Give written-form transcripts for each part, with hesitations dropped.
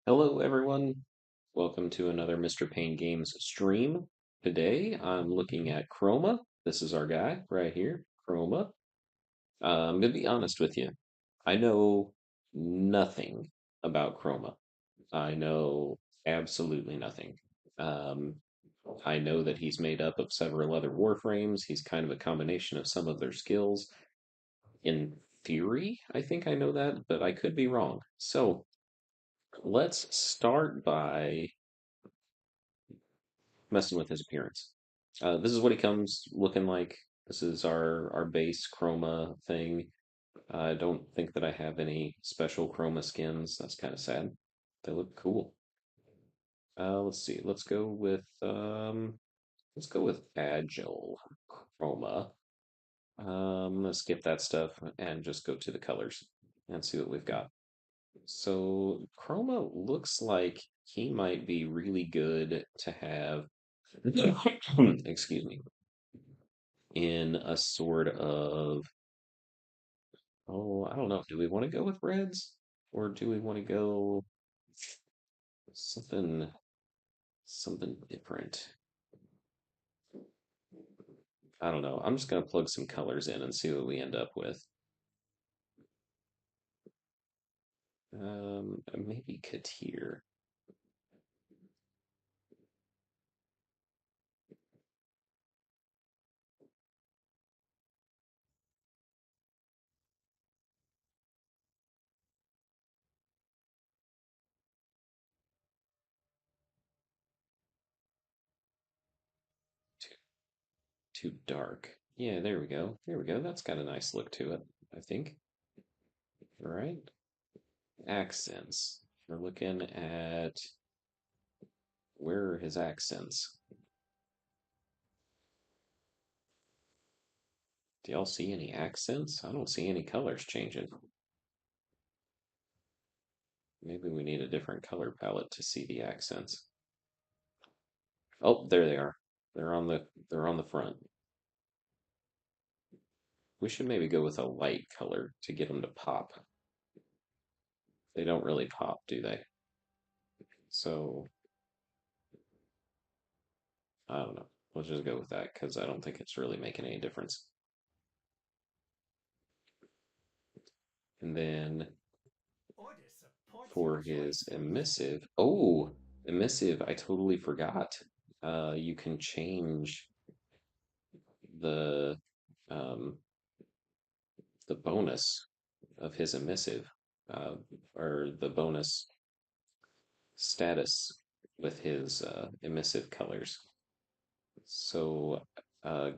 Hello, everyone. Welcome to another Mr. Pain Games stream. Today, I'm looking at Chroma. This is our guy right here, Chroma. I'm going to be honest with you. I know nothing about Chroma. I know absolutely nothing. Um, I know that he's made up of several other Warframes. He's kind of a combination of some of their skills. In theory, I think I know that, but I could be wrong. So, let's start by messing with his appearance. This is what he comes looking like. This is our base chroma thing. I don't think that I have any special chroma skins. That's kind of sad. They look cool. Let's see. Let's go with agile chroma. I'm gonna skip that stuff and just go to the colors and see what we've got. So chroma looks like he might be really good to have. Excuse me, in a sort of, oh, I don't know. Do we want to go with reds or do we want to go something something different? I don't know. I'm just gonna plug some colors in and see what we end up with. Maybe Katir. Too, too dark. Yeah, there we go. There we go. That's got a nice look to it, I think. All right. Accents. We're looking at where are his accents? Do y'all see any accents? I don't see any colors changing. Maybe we need a different color palette to see the accents. Oh, there they are. They're on the front. We should maybe go with a light color to get them to pop. They don't really pop, do they? So, I don't know. Let's just go with that because I don't think it's really making any difference. And then for his emissive, oh, emissive, I totally forgot. You can change the um, the bonus of his emissive, uh, or the bonus status with his emissive colors. So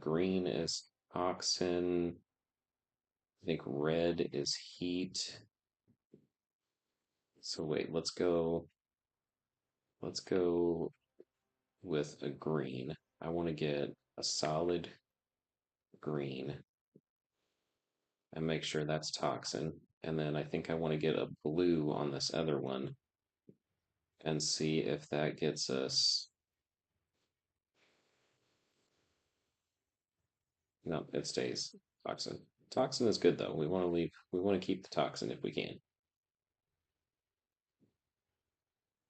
green is oxen. I think red is heat. So wait, let's go with a green. I want to get a solid green and make sure that's toxin. And then I think I want to get a blue on this other one and see if that gets us. No, it stays toxin. Toxin is good though. We want to keep the toxin if we can.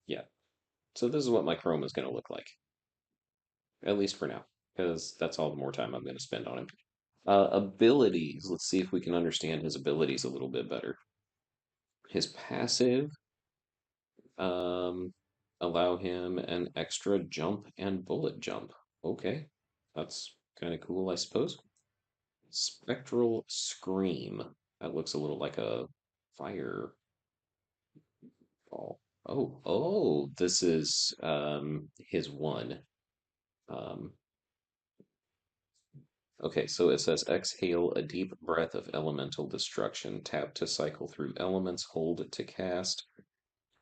Yeah. So this is what my Chrome is going to look like, at least for now, because that's all the more time I'm going to spend on him. Abilities. Let's see if we can understand his abilities a little bit better. His passive, um, allow him an extra jump and bullet jump. Okay, that's kind of cool, I suppose. Spectral Scream. That looks a little like a fireball. This is his one. Um, okay, so it says exhale a deep breath of elemental destruction. Tap to cycle through elements, hold to cast.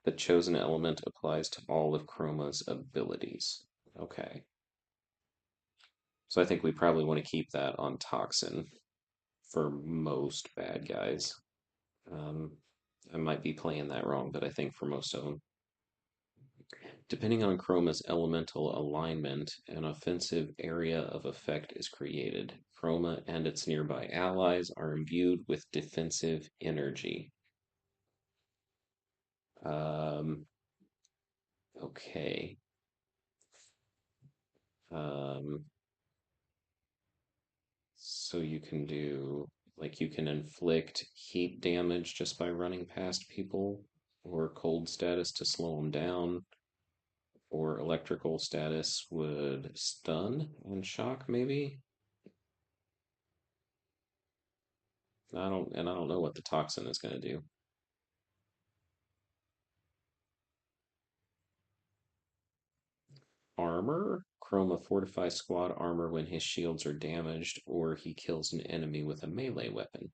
The chosen element applies to all of Chroma's abilities. Okay. So I think we probably want to keep that on Toxin for most bad guys. Um, I might be playing that wrong, but I think for most of them. Depending on Chroma's elemental alignment, an offensive area of effect is created. Chroma and its nearby allies are imbued with defensive energy. Um, Okay. Um, so you can do, like, you can inflict heat damage just by running past people, or cold status to slow them down, or electrical status would stun and shock, maybe? I don't know what the toxin is going to do. Armor. Chroma fortifies squad armor when his shields are damaged or he kills an enemy with a melee weapon.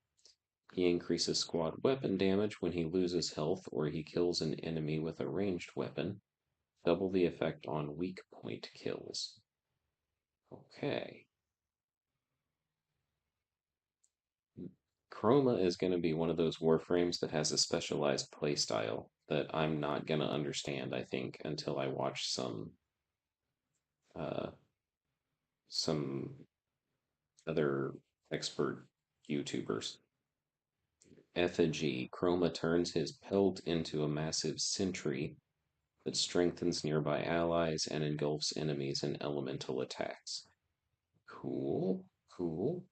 He increases squad weapon damage when he loses health or he kills an enemy with a ranged weapon. Double the effect on weak point kills. Okay. Chroma is going to be one of those warframes that has a specialized playstyle that I'm not going to understand, I think, until I watch uh, some other expert YouTubers. Effigy. Chroma turns his pelt into a massive sentry that strengthens nearby allies and engulfs enemies in elemental attacks. Cool, cool.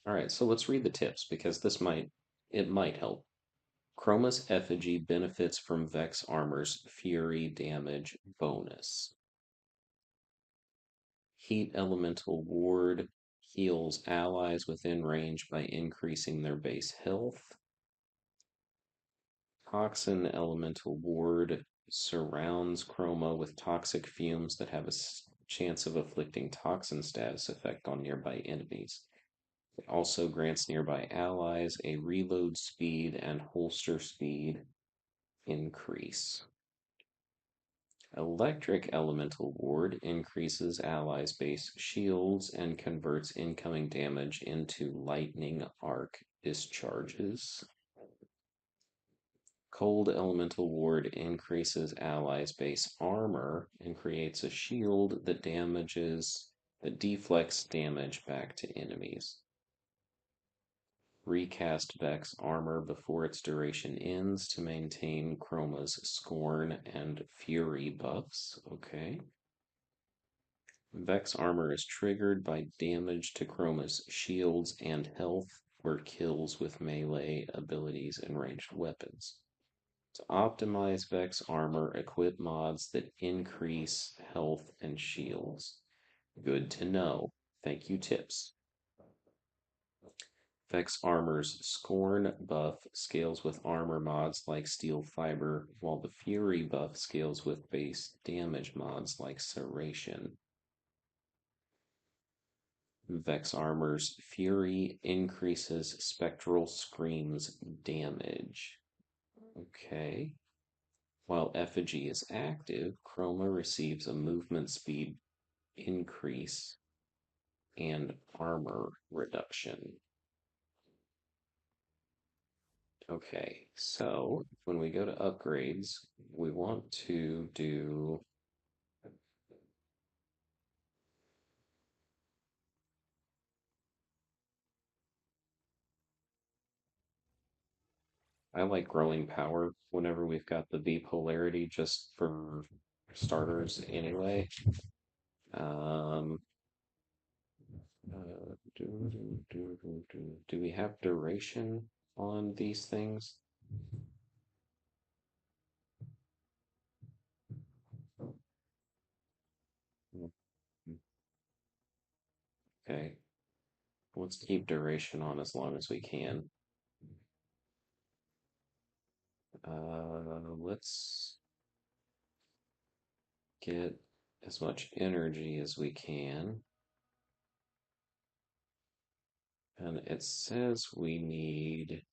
All right, so let's read the tips because it might help. Chroma's effigy benefits from Vex Armor's Fury damage bonus. Heat Elemental Ward heals allies within range by increasing their base health. Toxin Elemental Ward surrounds Chroma with toxic fumes that have a chance of afflicting toxin status effect on nearby enemies. It also grants nearby allies a reload speed and holster speed increase. Electric Elemental Ward increases allies' base shields and converts incoming damage into lightning arc discharges. Cold Elemental Ward increases allies' base armor and creates a shield that deflects damage back to enemies. Recast Vex armor before its duration ends to maintain Chroma's Scorn and Fury buffs. Okay. Vex armor is triggered by damage to Chroma's shields and health or kills with melee abilities and ranged weapons. To optimize Vex armor, equip mods that increase health and shields. Good to know. Thank you, tips. Vex armor's Scorn buff scales with armor mods like Steel Fiber, while the Fury buff scales with base damage mods like Serration. Vex armor's Fury increases Spectral Scream's damage. Okay. While Effigy is active, Chroma receives a movement speed increase and armor reduction. Okay, so when we go to upgrades, we want to do. I like growing power whenever we've got the bipolarity just for starters anyway. Um, do we have duration on these things? Okay, let's keep duration on as long as we can. Let's get as much energy as we can. And it says we need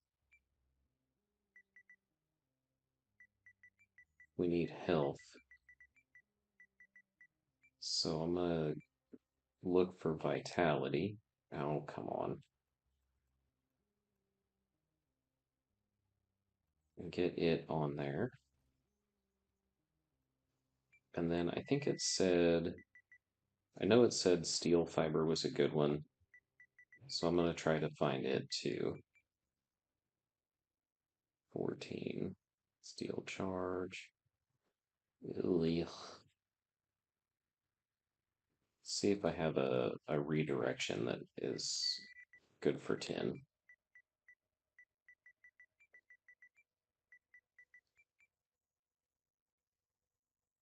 health. So I'm gonna look for vitality. Oh, come on. And get it on there. And then I think I know it said steel fiber was a good one. So I'm gonna try to find it too. 14. Steel charge. Ugh. See if I have a redirection that is good for 10.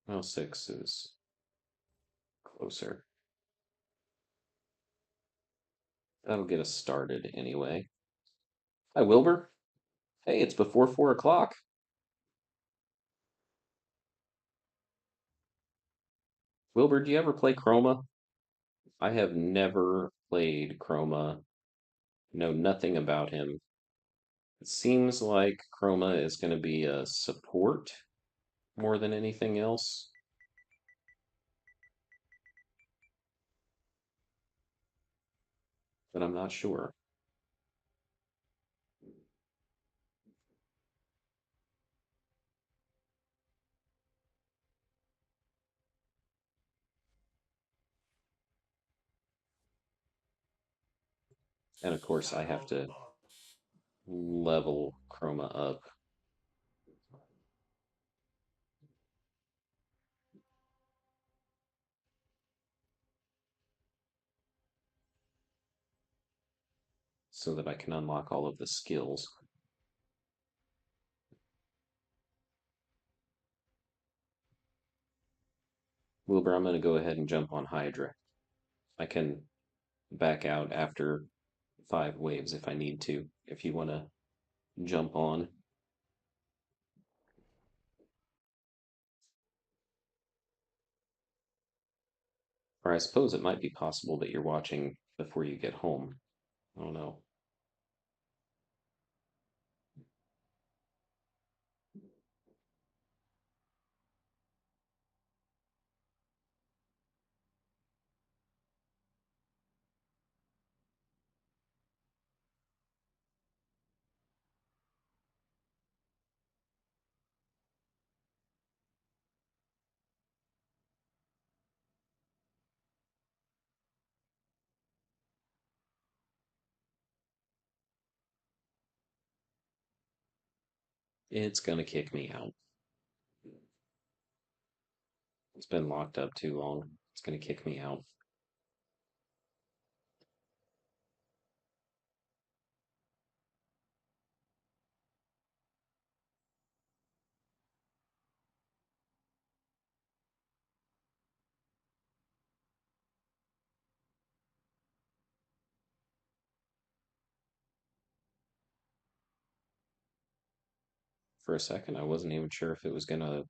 Well, 6 is closer. That'll get us started anyway. Hi, Wilbur. Hey, it's before 4 o'clock. Wilbur, do you ever play Chroma? I have never played Chroma. Know nothing about him. It seems like Chroma is going to be a support more than anything else, but I'm not sure. And of course, I have to level Chroma up so that I can unlock all of the skills. Wilbur, I'm going to go ahead and jump on Hydra. I can back out after 5 waves if I need to, if you want to jump on. Or I suppose it might be possible that you're watching before you get home. I don't know. It's going to kick me out. It's been locked up too long. It's going to kick me out. For a second, I wasn't even sure if it was going to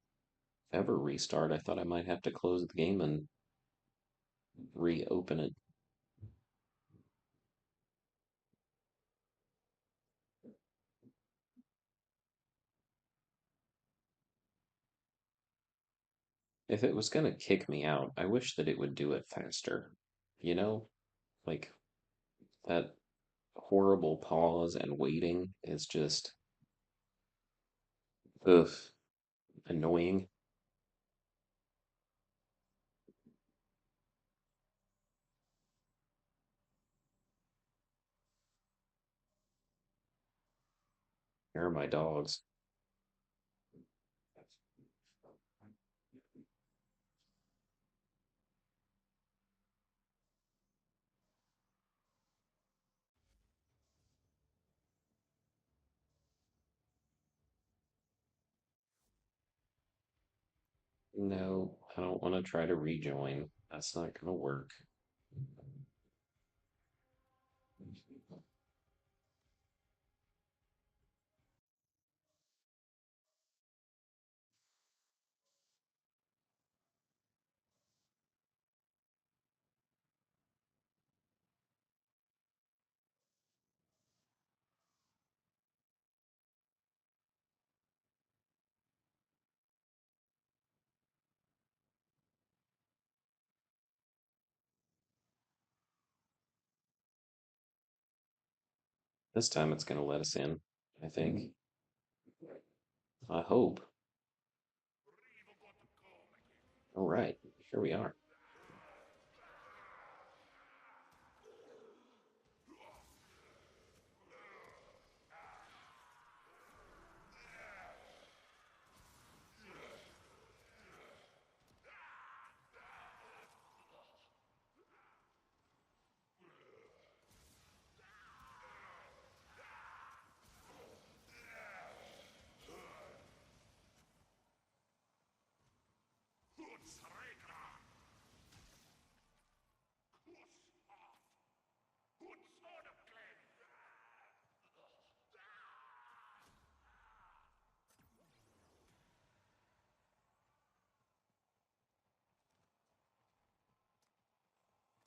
ever restart. I thought I might have to close the game and reopen it. If it was going to kick me out, I wish that it would do it faster. You know? Like, that horrible pause and waiting is just, ugh, annoying. Where are my dogs? No, I don't want to try to rejoin. That's not going to work. This time it's going to let us in, I think. I hope. All right, here we are.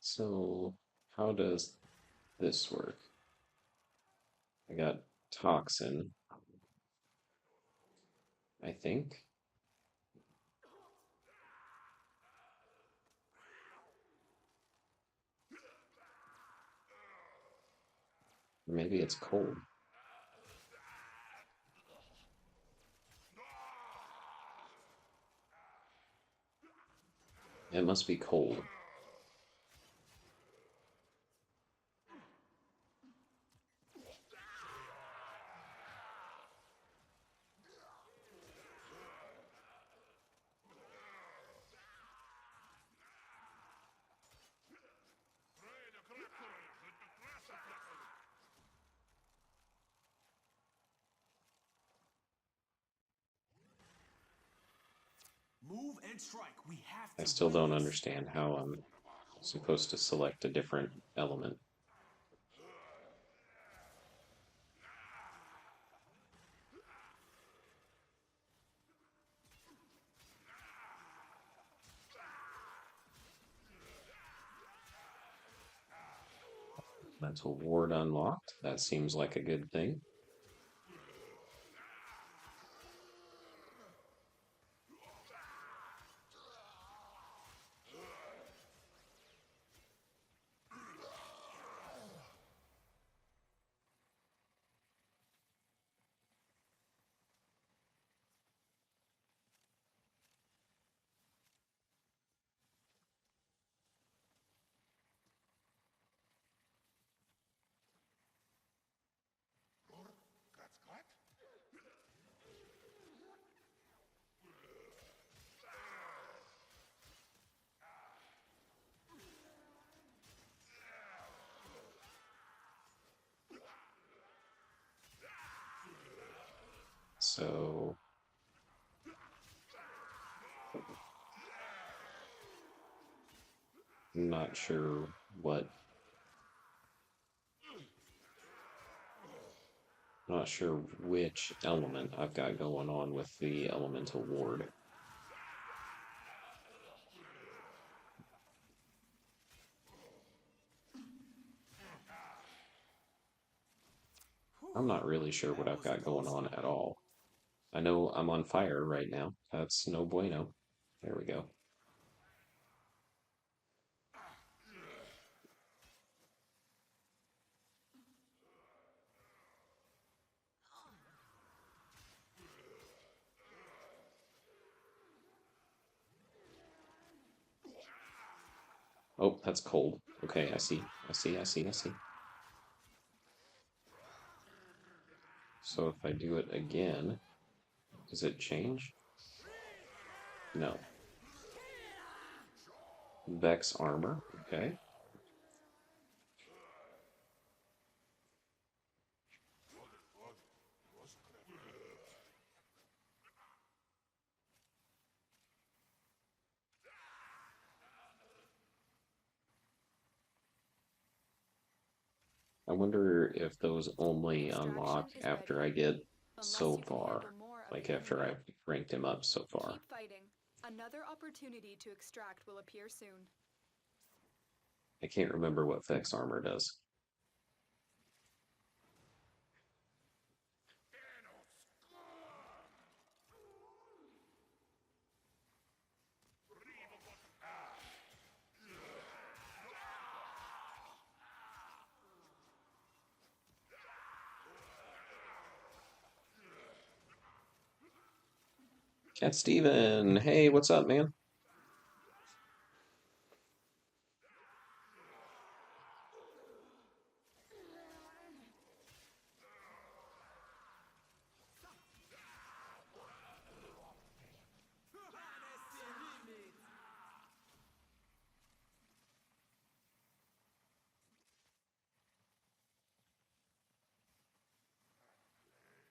So, how does this work? I got toxin, I think. Or maybe it's cold. It must be cold. Move and strike. We have I to still win don't this. understand how I'm supposed to select a different element. Mental ward unlocked. That seems like a good thing. So, I'm not sure what. Not sure which element I've got going on with the elemental ward. I'm not really sure what That I've was got going close. on at all. I know I'm on fire right now. That's no bueno. There we go. Oh, that's cold. Okay, I see. I see, I see, I see. So if I do it again, does it change? No. Vex armor. Okay. I wonder if those only Extraction unlock is after ready. I get Unless so you can far. handle more of Like the after enemy. I've ranked him up so far. Keep fighting. Another opportunity to extract will appear soon. I can't remember what Vex armor does. Cat Steven, hey, what's up, man?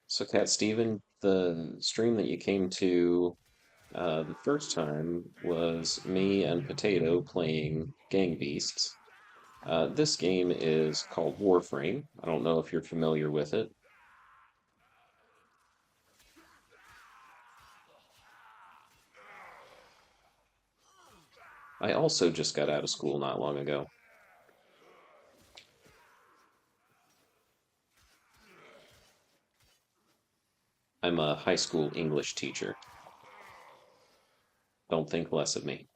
So, Cat Steven, the stream that you came to the first time was me and Potato playing Gang Beasts. This game is called Warframe. I don't know if you're familiar with it. I also just got out of school not long ago. I'm a high school English teacher. Don't think less of me.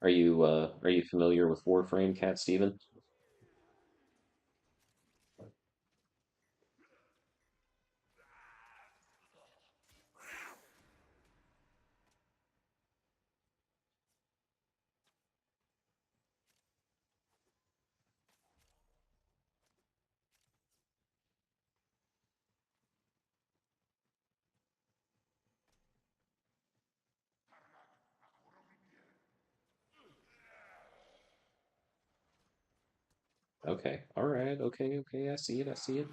Are you familiar with Warframe, Cat Steven? Okay. All right. Okay. Okay. I see it. I see it.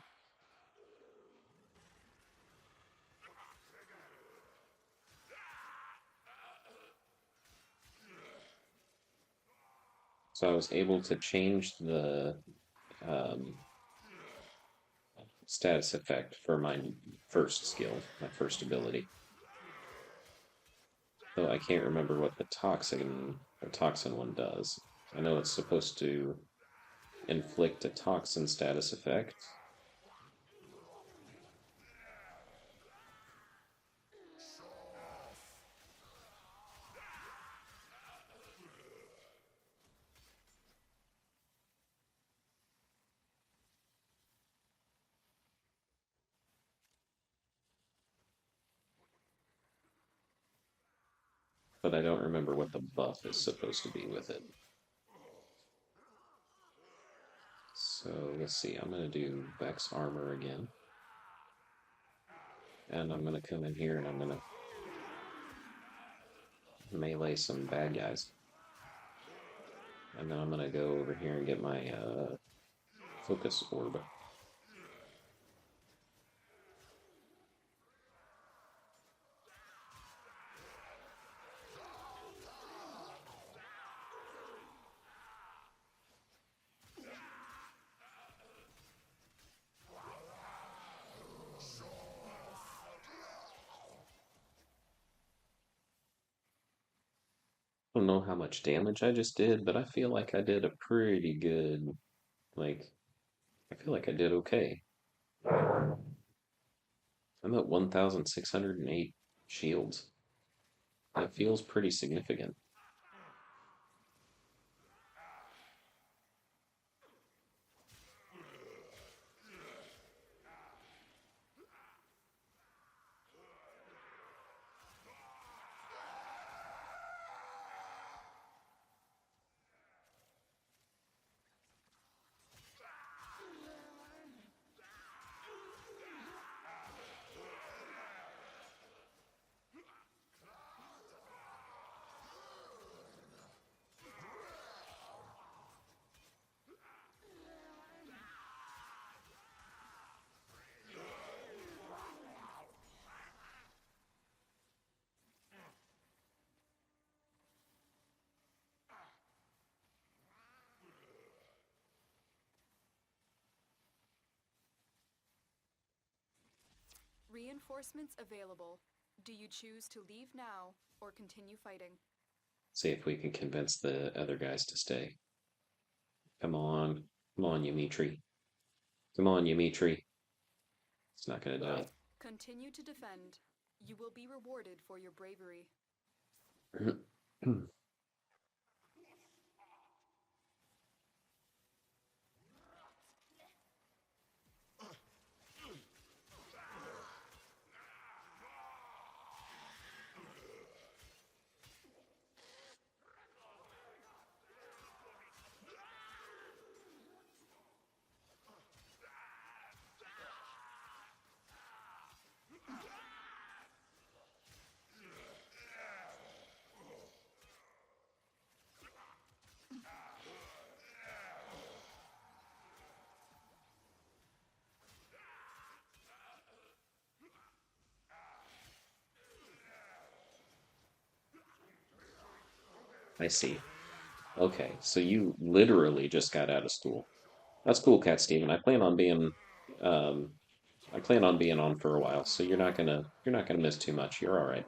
So I was able to change the um, status effect for my first skill, my first ability. Though I can't remember what the toxin one does. I know it's supposed to inflict a toxin status effect, but I don't remember what the buff is supposed to be with it. So let's see, I'm going to do Vex Armor again. And I'm going to come in here and I'm going to melee some bad guys. And then I'm going to go over here and get my focus orb. I don't know how much damage I just did, but I feel like I did a pretty good, like, I feel like I did okay. I'm at 1,608 shields. That feels pretty significant. Reinforcements available. Do you choose to leave now or continue fighting? See if we can convince the other guys to stay. Come on. Come on, Ymitri. Come on, Ymitri. It's not gonna do it. Continue to defend. You will be rewarded for your bravery. I see. Okay, so you literally just got out of school. That's cool, Cat Steven. Um, I plan on being on for a while, so you're not gonna miss too much. You're all right.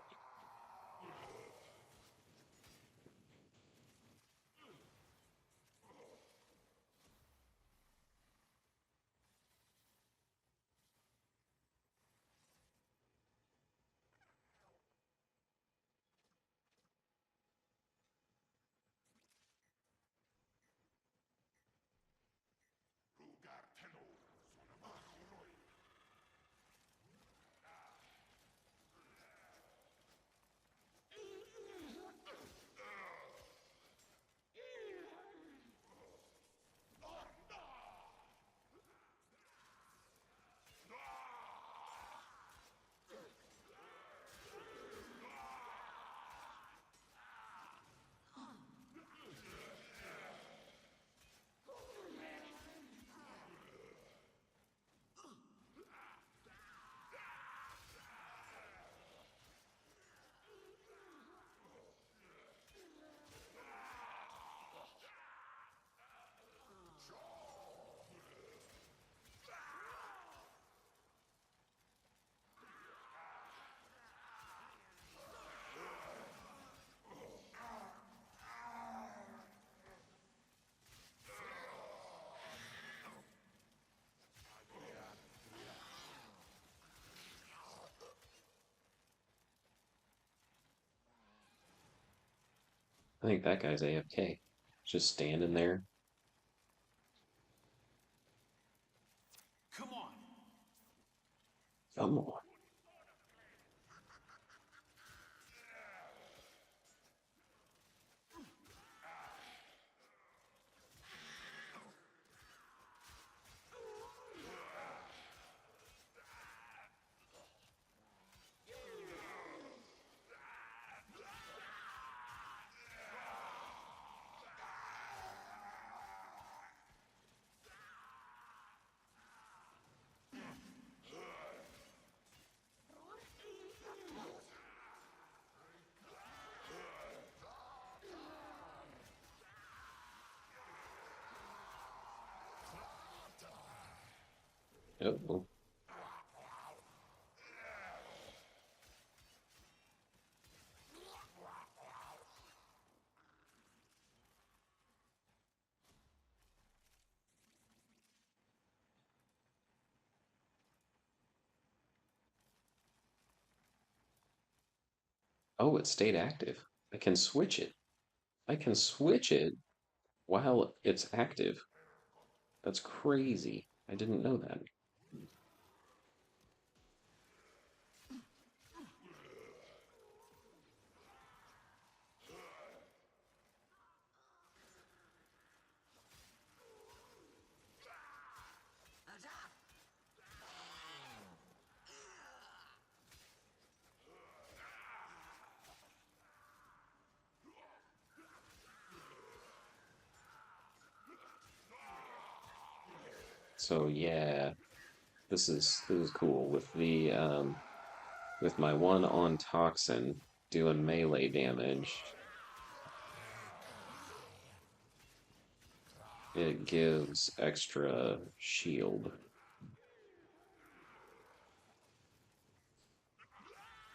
I think that guy's AFK. Just standing there. Come on. Come on. Oh, oh, it stayed active. I can switch it. I can switch it while it's active. That's crazy. I didn't know that. So yeah, this is cool with my one on toxin doing melee damage. It gives extra shield.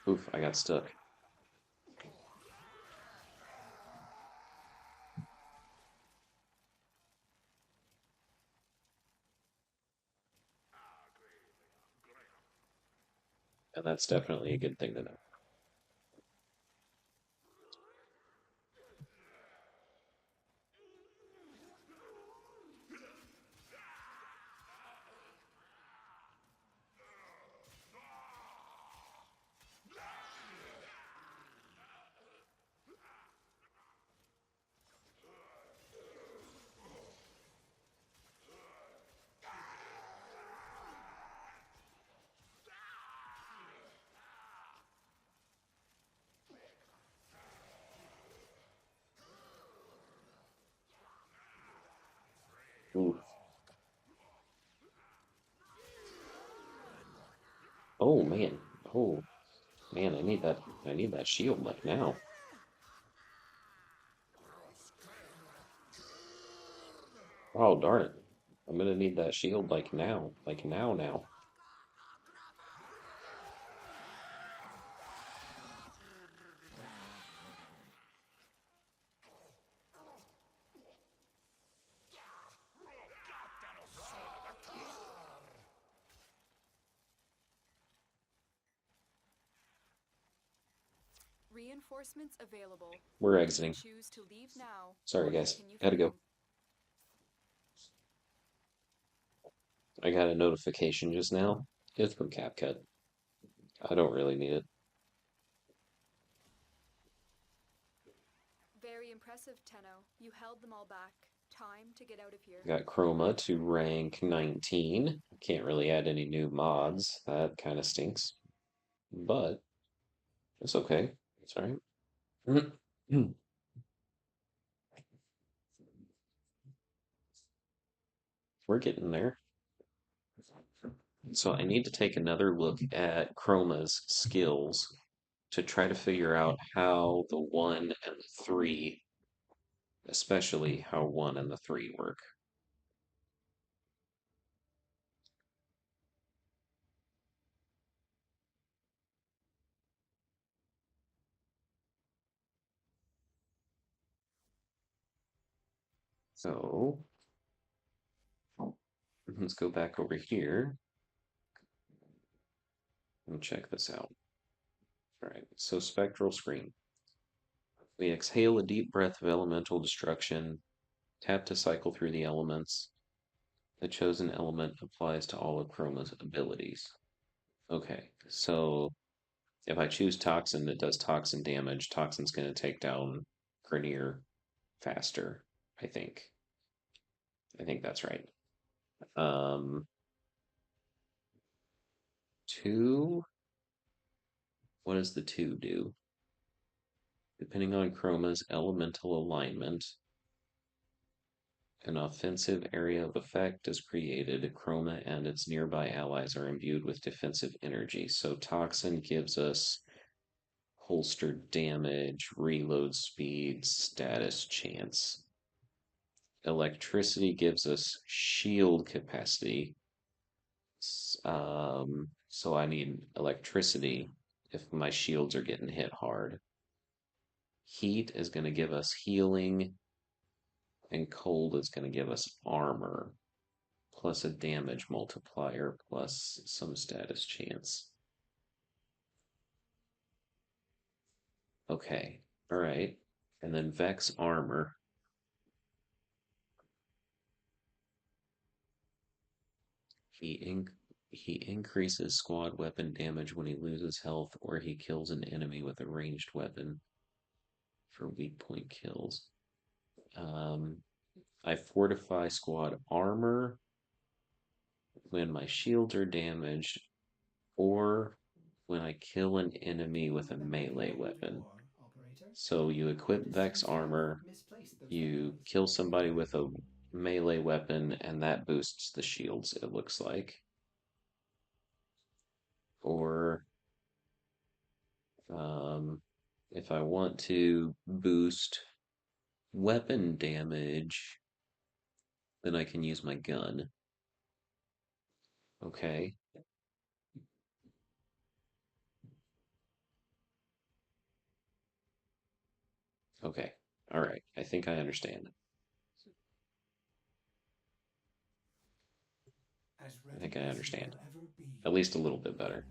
Oof, I got stuck. And that's definitely a good thing to know. Oof. Oh man. Oh man, I need that. I need that shield like now. Oh darn it. I'm gonna need that shield like now. Like now. Reinforcements available. We're Do you exiting. choose to leave now Sorry or guys. continue Had to go. fighting? I got a notification just now. It's from CapCut. I don't really need it. Very impressive, Tenno. You held them all back. Time to get out of here. Got Chroma to rank 19. Can't really add any new mods. That kind of stinks. But it's okay. It's alright. We're getting there. So I need to take another look at Chroma's skills to try to figure out how the 1 and the 3, especially how 1 and the 3 work. So let's go back over here and check this out. All right, so spectral screen. We exhale a deep breath of elemental destruction, tap to cycle through the elements. The chosen element applies to all of Chroma's abilities. Okay, so if I choose Toxin, it does Toxin damage. Toxin's going to take down Grenier faster, I think. I think that's right. Um, two. What does the two do? Depending on Chroma's elemental alignment, an offensive area of effect is created. Chroma and its nearby allies are imbued with defensive energy. So Toxin gives us holster damage, reload speed, status chance. Electricity gives us shield capacity. So I need electricity if my shields are getting hit hard. Heat is going to give us healing, and cold is going to give us armor, plus a damage multiplier, plus some status chance. Okay, all right. And then Vex armor. He he increases squad weapon damage when he loses health or he kills an enemy with a ranged weapon for weak point kills. Um, I fortify squad armor when my shields are damaged or when I kill an enemy with a melee weapon. So you equip Vex armor, you kill somebody with a melee weapon, and that boosts the shields, it looks like. Or if I want to boost weapon damage, then I can use my gun. Okay. Okay. All right. I think I understand. As I think ready I as you understand. will ever be. At least a little bit better.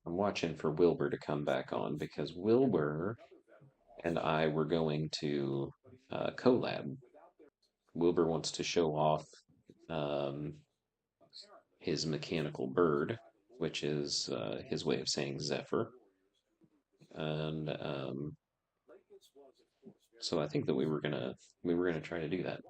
I'm watching for Wilbur to come back on because Wilbur and I were going to collab. Wilbur wants to show off um, his mechanical bird, which is his way of saying Zephyr. And so I think that we were gonna try to do that.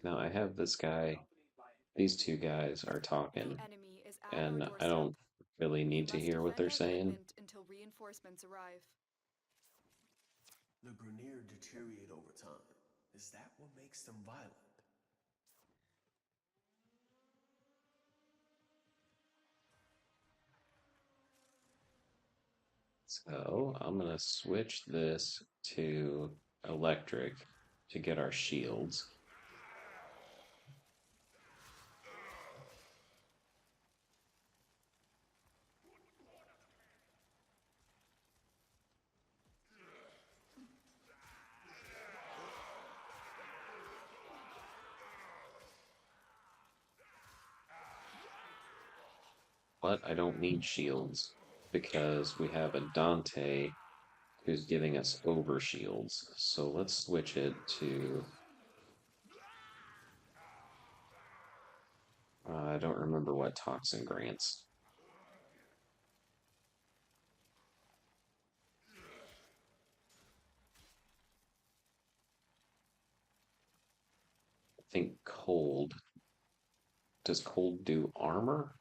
Now I have this guy. These two guys are The talking, enemy is at our and I doorstep. don't really We need to must hear what defend they're our saying. equipment until reinforcements arrive. The Grenier deteriorate over time. Is that what makes them violent? So I'm gonna switch this to electric to get our shields. But I don't need shields because we have a Dante who's giving us over shields. So let's switch it to. I don't remember what Toxin grants. I think cold. Does cold do armor?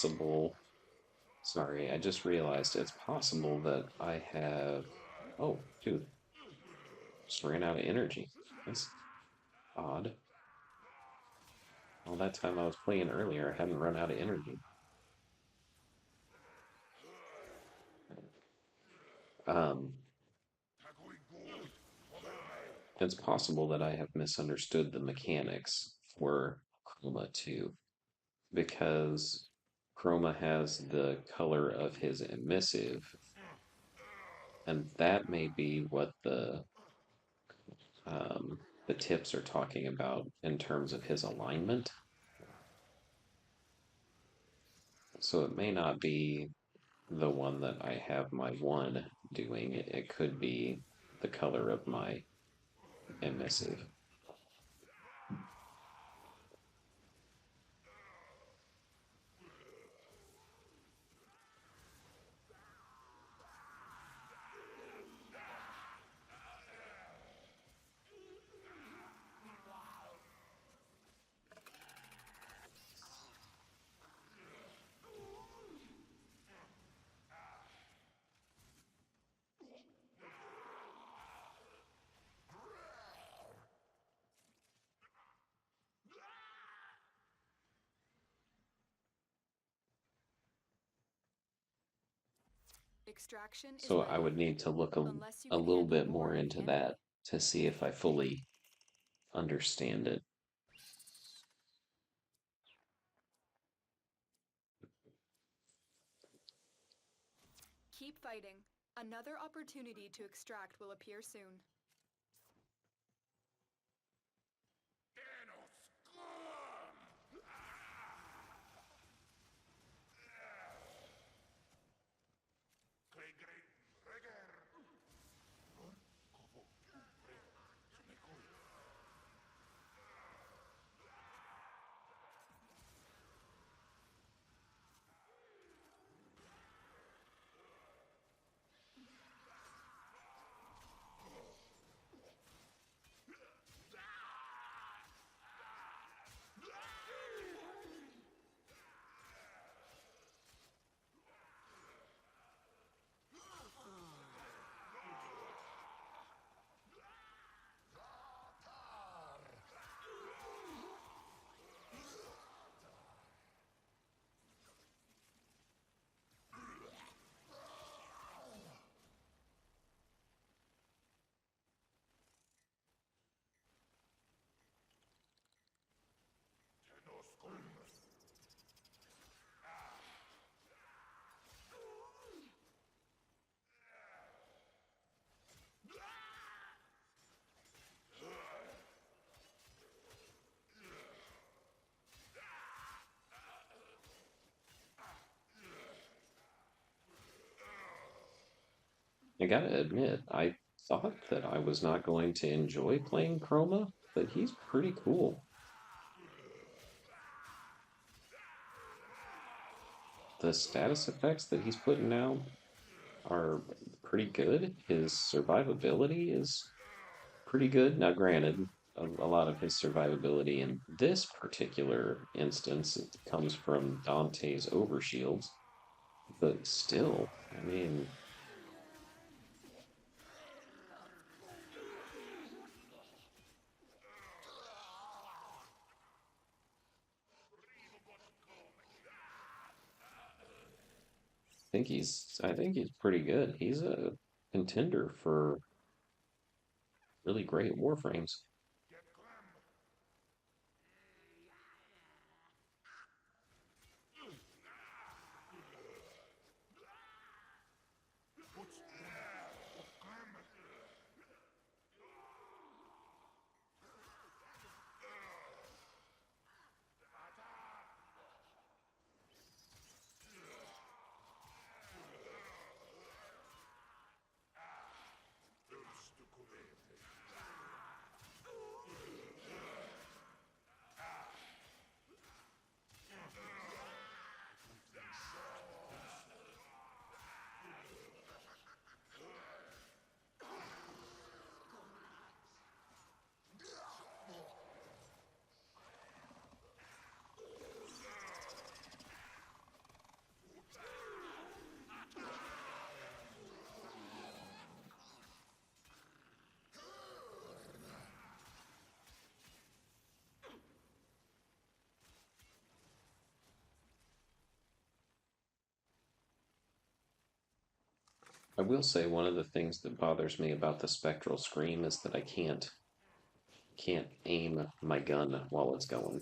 possible. Sorry, I just realized it's possible that I have. Oh, dude, just ran out of energy. That's odd. All that time I was playing earlier, I hadn't run out of energy. Um, it's possible that I have misunderstood the mechanics for Chroma 2 because Chroma has the color of his emissive, and that may be what the tips are talking about in terms of his alignment. So it may not be the one that I have my one doing. It could be the color of my emissive. Extraction is So I ready. would need to look Unless you a can little handle bit more more of into the that enemy. to see if I fully understand it. Keep fighting. Another opportunity to extract will appear soon. I gotta admit, I thought that I was not going to enjoy playing Chroma, but he's pretty cool. The status effects that he's putting out are pretty good. His survivability is pretty good. Now, granted, a lot of his survivability in this particular instance comes from Dante's overshields, but still, I mean, I think he's pretty good. He's a contender for really great warframes. I will say one of the things that bothers me about the spectral scream is that I can't aim my gun while it's going.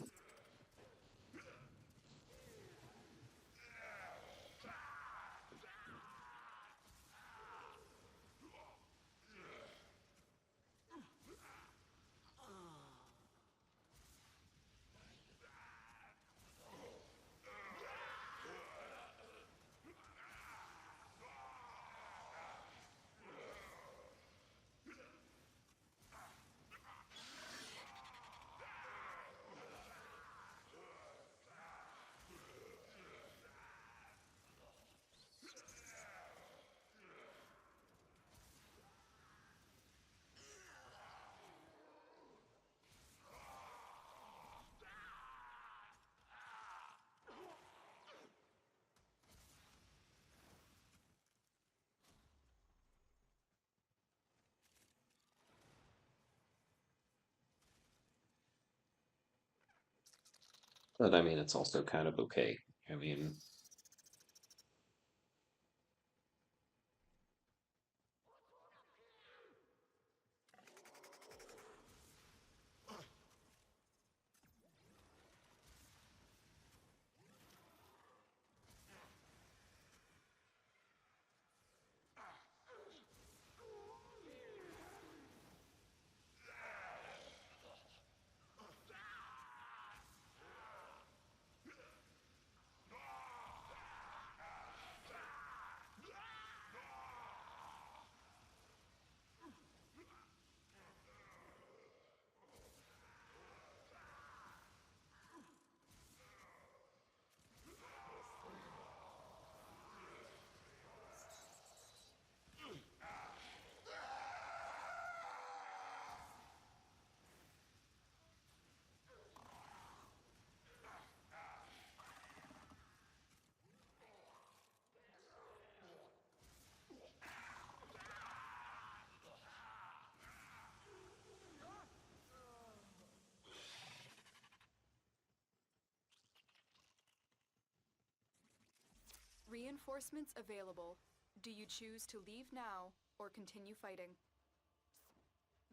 But I mean, it's also kind of okay. I mean, Reinforcements available. Do you choose to leave now or continue fighting?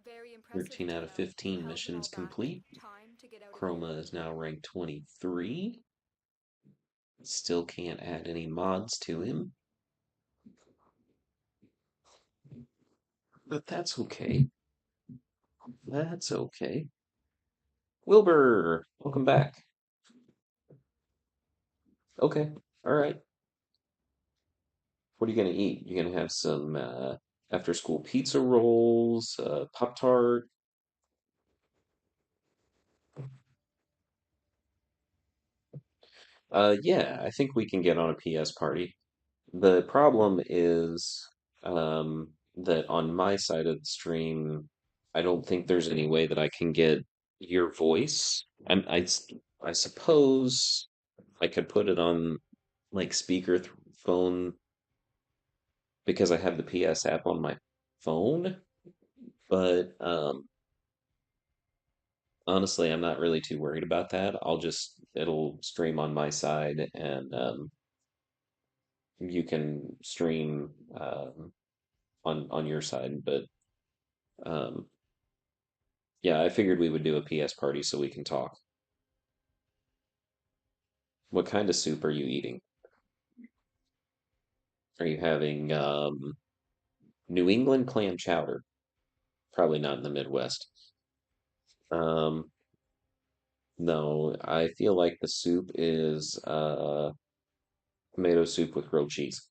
Very impressive, 13 out of Juno. You 15 held them missions all back. complete. Time to get out of here. Chroma is now ranked 23. Still can't add any mods to him, but that's okay. That's okay. Wilbur, welcome back. Okay, all right. What are you gonna eat? You gonna have some after school pizza rolls, Pop Tart? Yeah, I think we can get on a PS party. The problem is that on my side of the stream, I don't think there's any way that I can get your voice. I suppose I could put it on like phone because I have the PS app on my phone, but honestly, I'm not really too worried about that. It'll stream on my side and you can stream on your side, but um, yeah, I figured we would do a PS party so we can talk. What kind of soup are you eating? Are you having New England clam chowder? Probably not in the Midwest. Um, no, I feel like the soup is tomato soup with grilled cheese.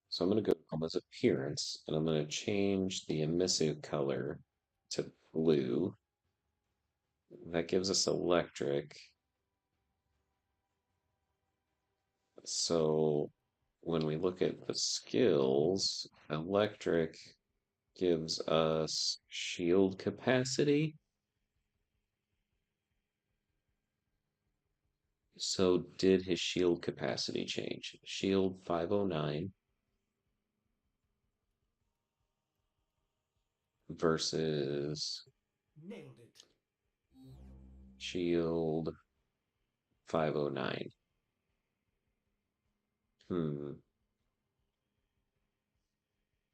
So I'm going to go to Alma's appearance, and I'm going to change the emissive color to blue. That gives us electric. So when we look at the skills, electric gives us shield capacity. So did his shield capacity change? Shield 509. versus Nailed it. shield 509. Hmm.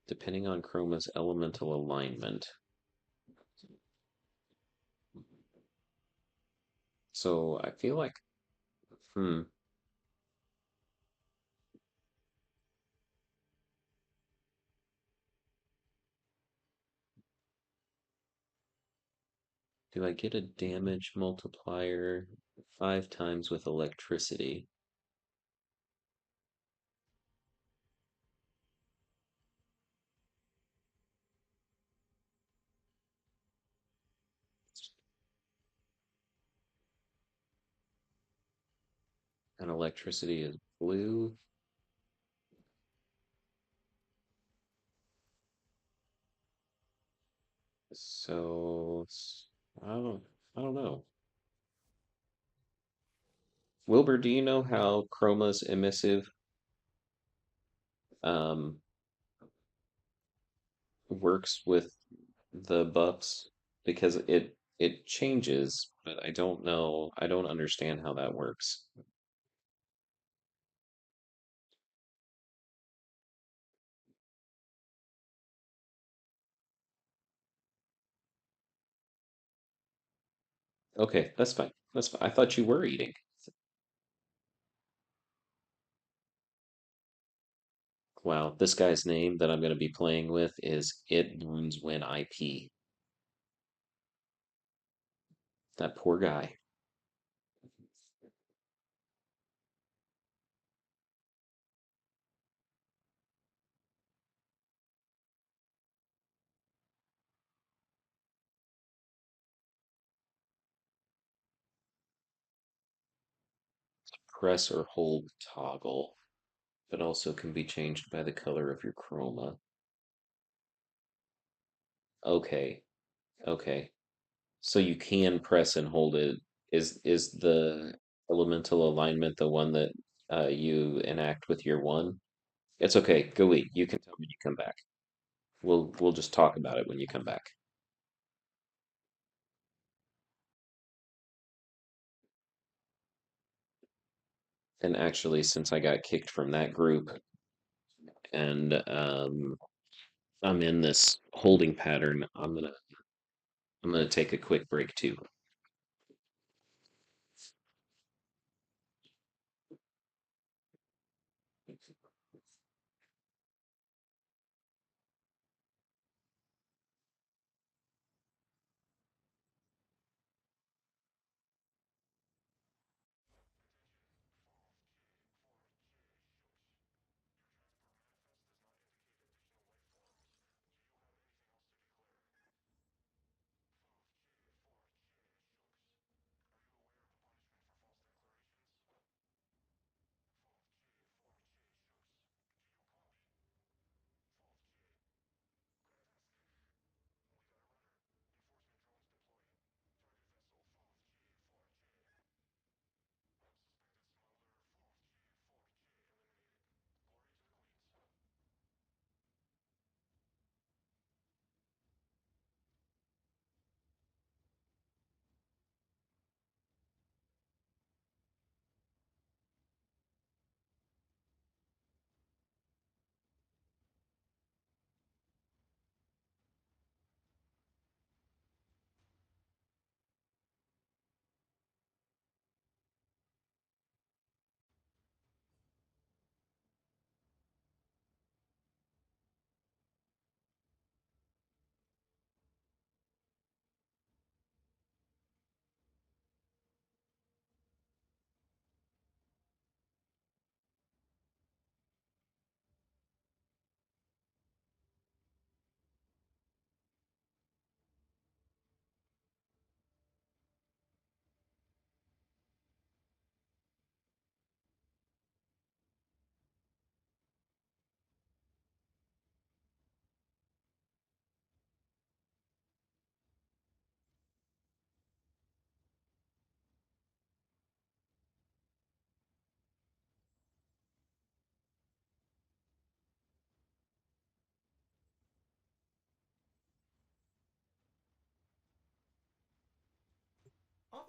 Depending on Chroma's elemental alignment. So I feel like, hmm, do I get a damage multiplier 5 times with electricity? And electricity is blue. So I don't know. Wilbur, do you know how Chroma's emissive um works with the buffs? Because it changes, but I don't know. I don't understand how that works. Okay, that's fine. That's fine. I thought you were eating. Wow, this guy's name that I'm going to be playing with is It Learns When I Pee. That poor guy. Press or hold toggle, but also can be changed by the color of your chroma. Okay, okay. So you can press and hold it. Is the elemental alignment the one that you enact with your one? It's okay. Go eat. You can tell me when you come back. We'll just talk about it when you come back. And actually, since I got kicked from that group and I'm in this holding pattern, I'm gonna take a quick break too.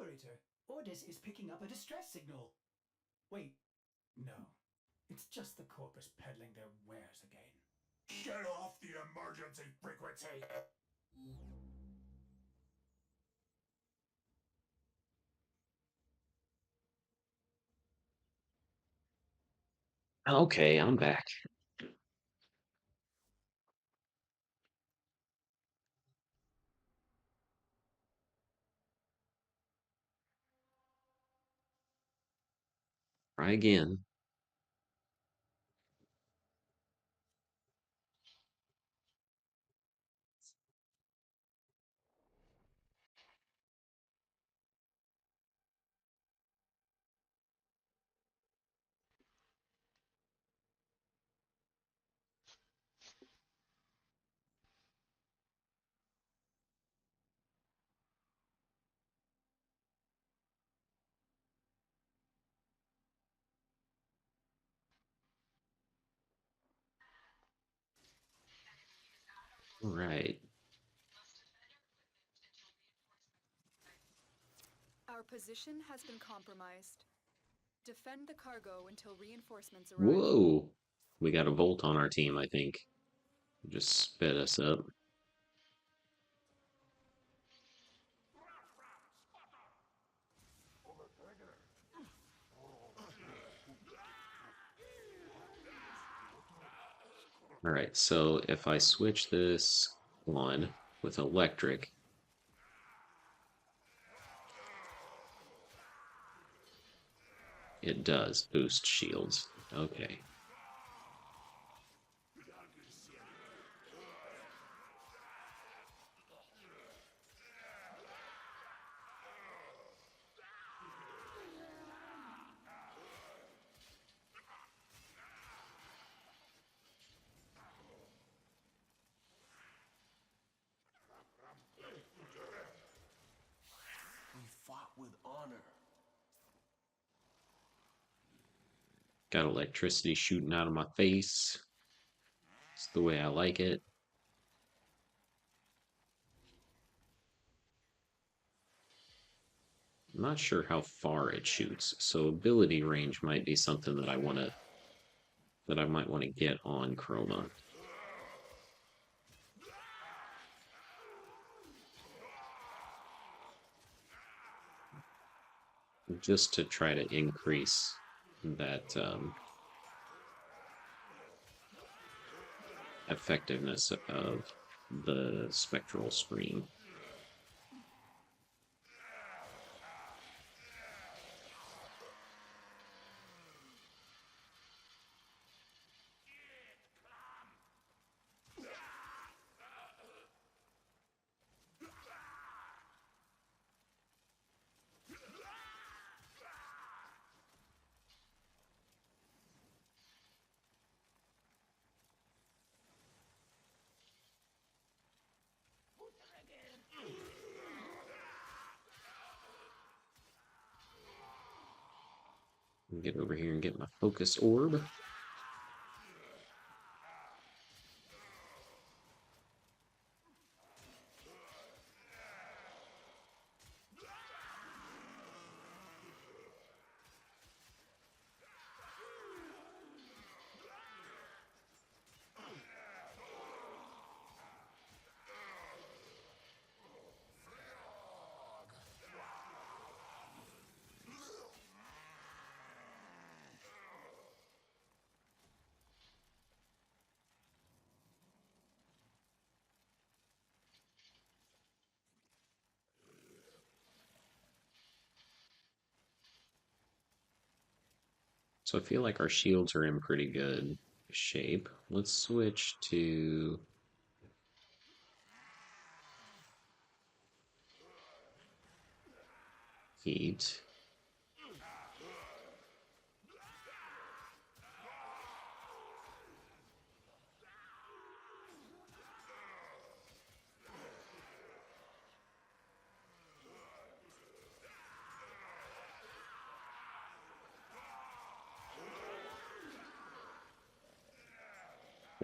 Operator, Ordis is picking up a distress signal. Wait, no. It's just the Corpus peddling their wares again. Get off the emergency frequency! Okay, I'm back. Try again. All right. Our position has been compromised. Defend the cargo until reinforcements arrive. Whoa. We got a Volt on our team, I think. Just sped us up. All right, so if I switch this on with electric, it does boost shields. Okay. We fought with honor. Got electricity shooting out of my face. It's the way I like it. I'm not sure how far it shoots, so ability range might be something that I might want to get on Chroma. Just to try to increase that effectiveness of the spectral screen. Get over here and get my focus orb. So I feel like our shields are in pretty good shape. Let's switch to heat.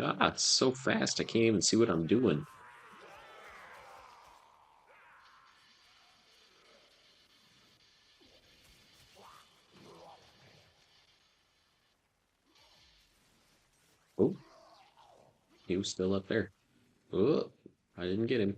Ah, it's so fast. I can't even see what I'm doing. Oh, he was still up there. Oh, I didn't get him.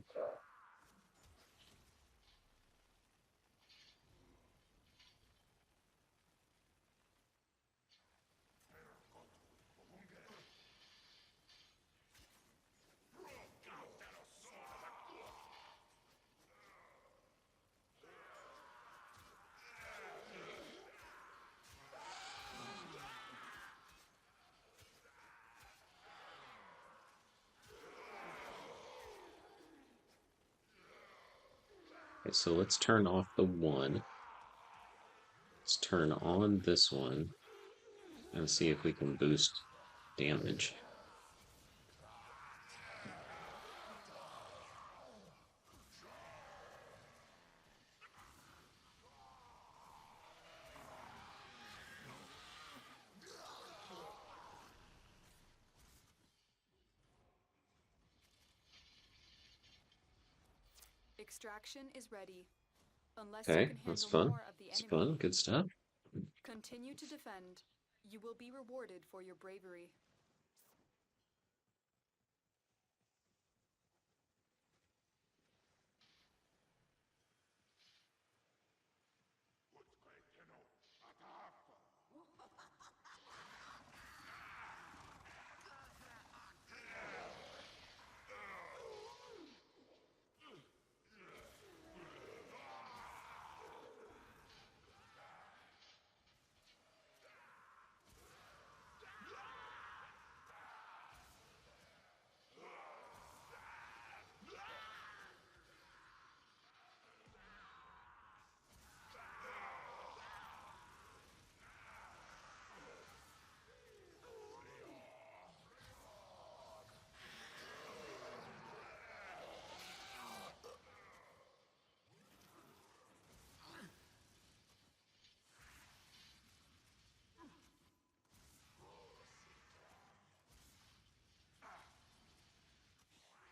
Okay, so let's turn off the one. Let's turn on this one and see if we can boost damage. Extraction is ready. Unless you Okay, can that's handle fun. more of the It's enemy, fun. Good stuff. continue to defend. You will be rewarded for your bravery.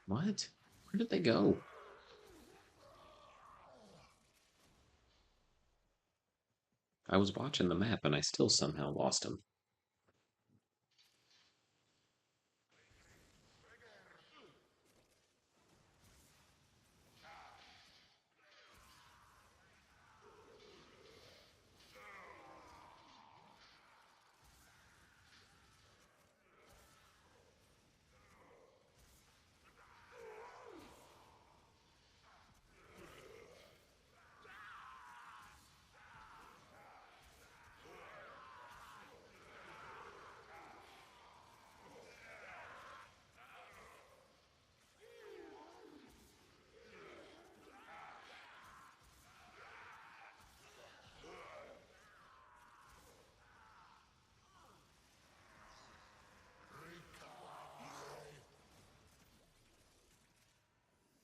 What? Where did they go? I was watching the map and I still somehow lost them.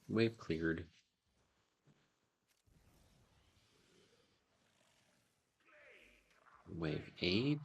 Wave cleared. Wave 8.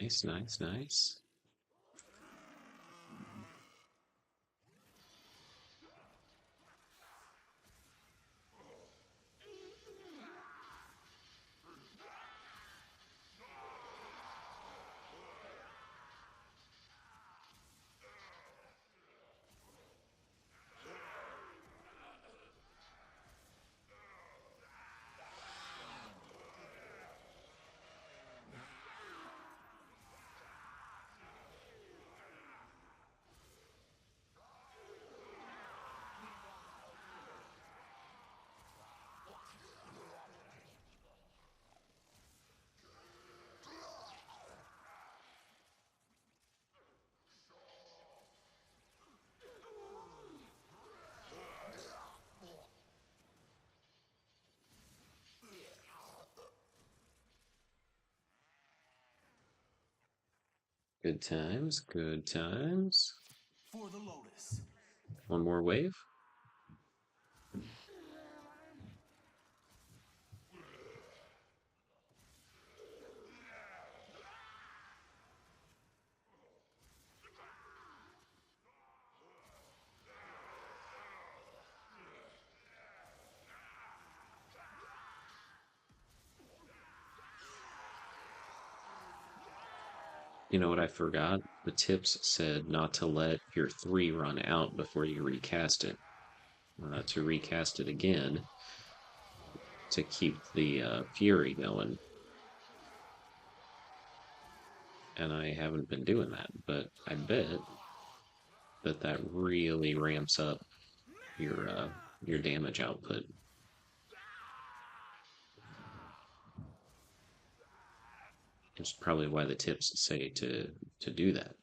Nice, nice, nice. Good times, good times. For the Lotus. One more wave. You know what I forgot? The tips said not to let your 3 run out before you recast it. To recast it again to keep the Fury going. And I haven't been doing that, but I bet that really ramps up your damage output. It's probably why the tips say to do that.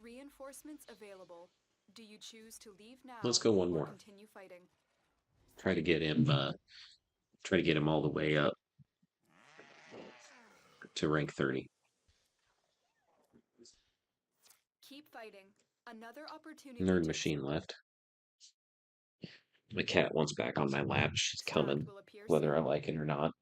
Reinforcements available. Do you choose to leave now? Let's go one or more. Continue fighting. Try to get him all the way up to rank 30. Keep fighting. Another opportunity. Nerd machine left. My cat wants back on my lap. She's coming, whether I like it or not.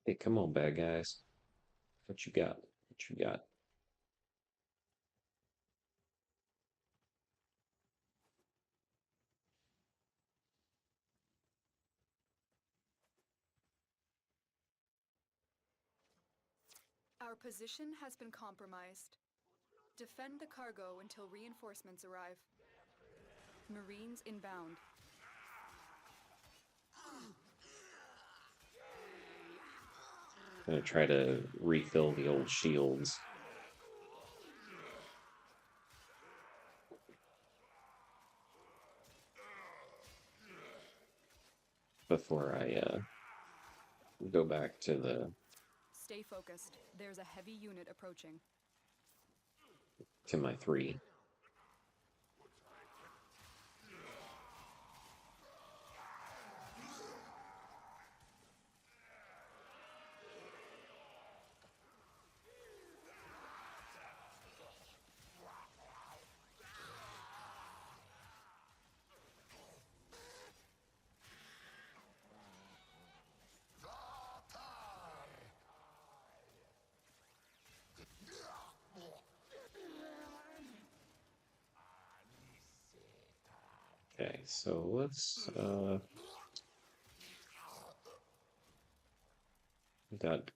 Hey, come on, bad guys. What you got? What you got? Our position has been compromised. Defend the cargo until reinforcements arrive. Marines inbound. I'm gonna try to refill the old shields. Before I go back to Stay focused. There's a heavy unit approaching. my 3. Okay, so let's we got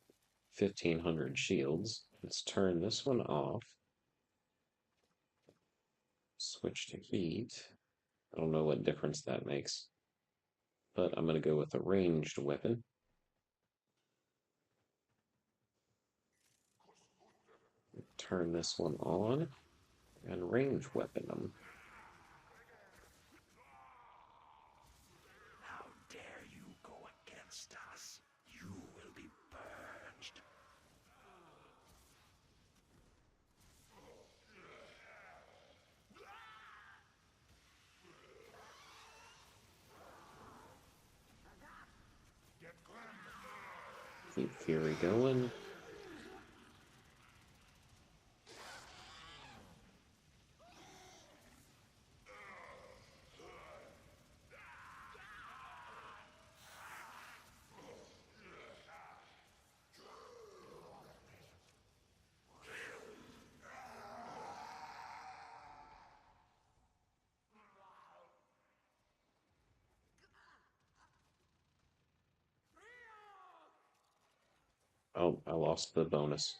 1,500 shields. Let's turn this one off. Switch to heat. I don't know what difference that makes, but I'm going to go with a ranged weapon. Turn this one on and range weapon them. How dare you go against us? You will be purged. Keep Fury going. Oh, I lost the bonus.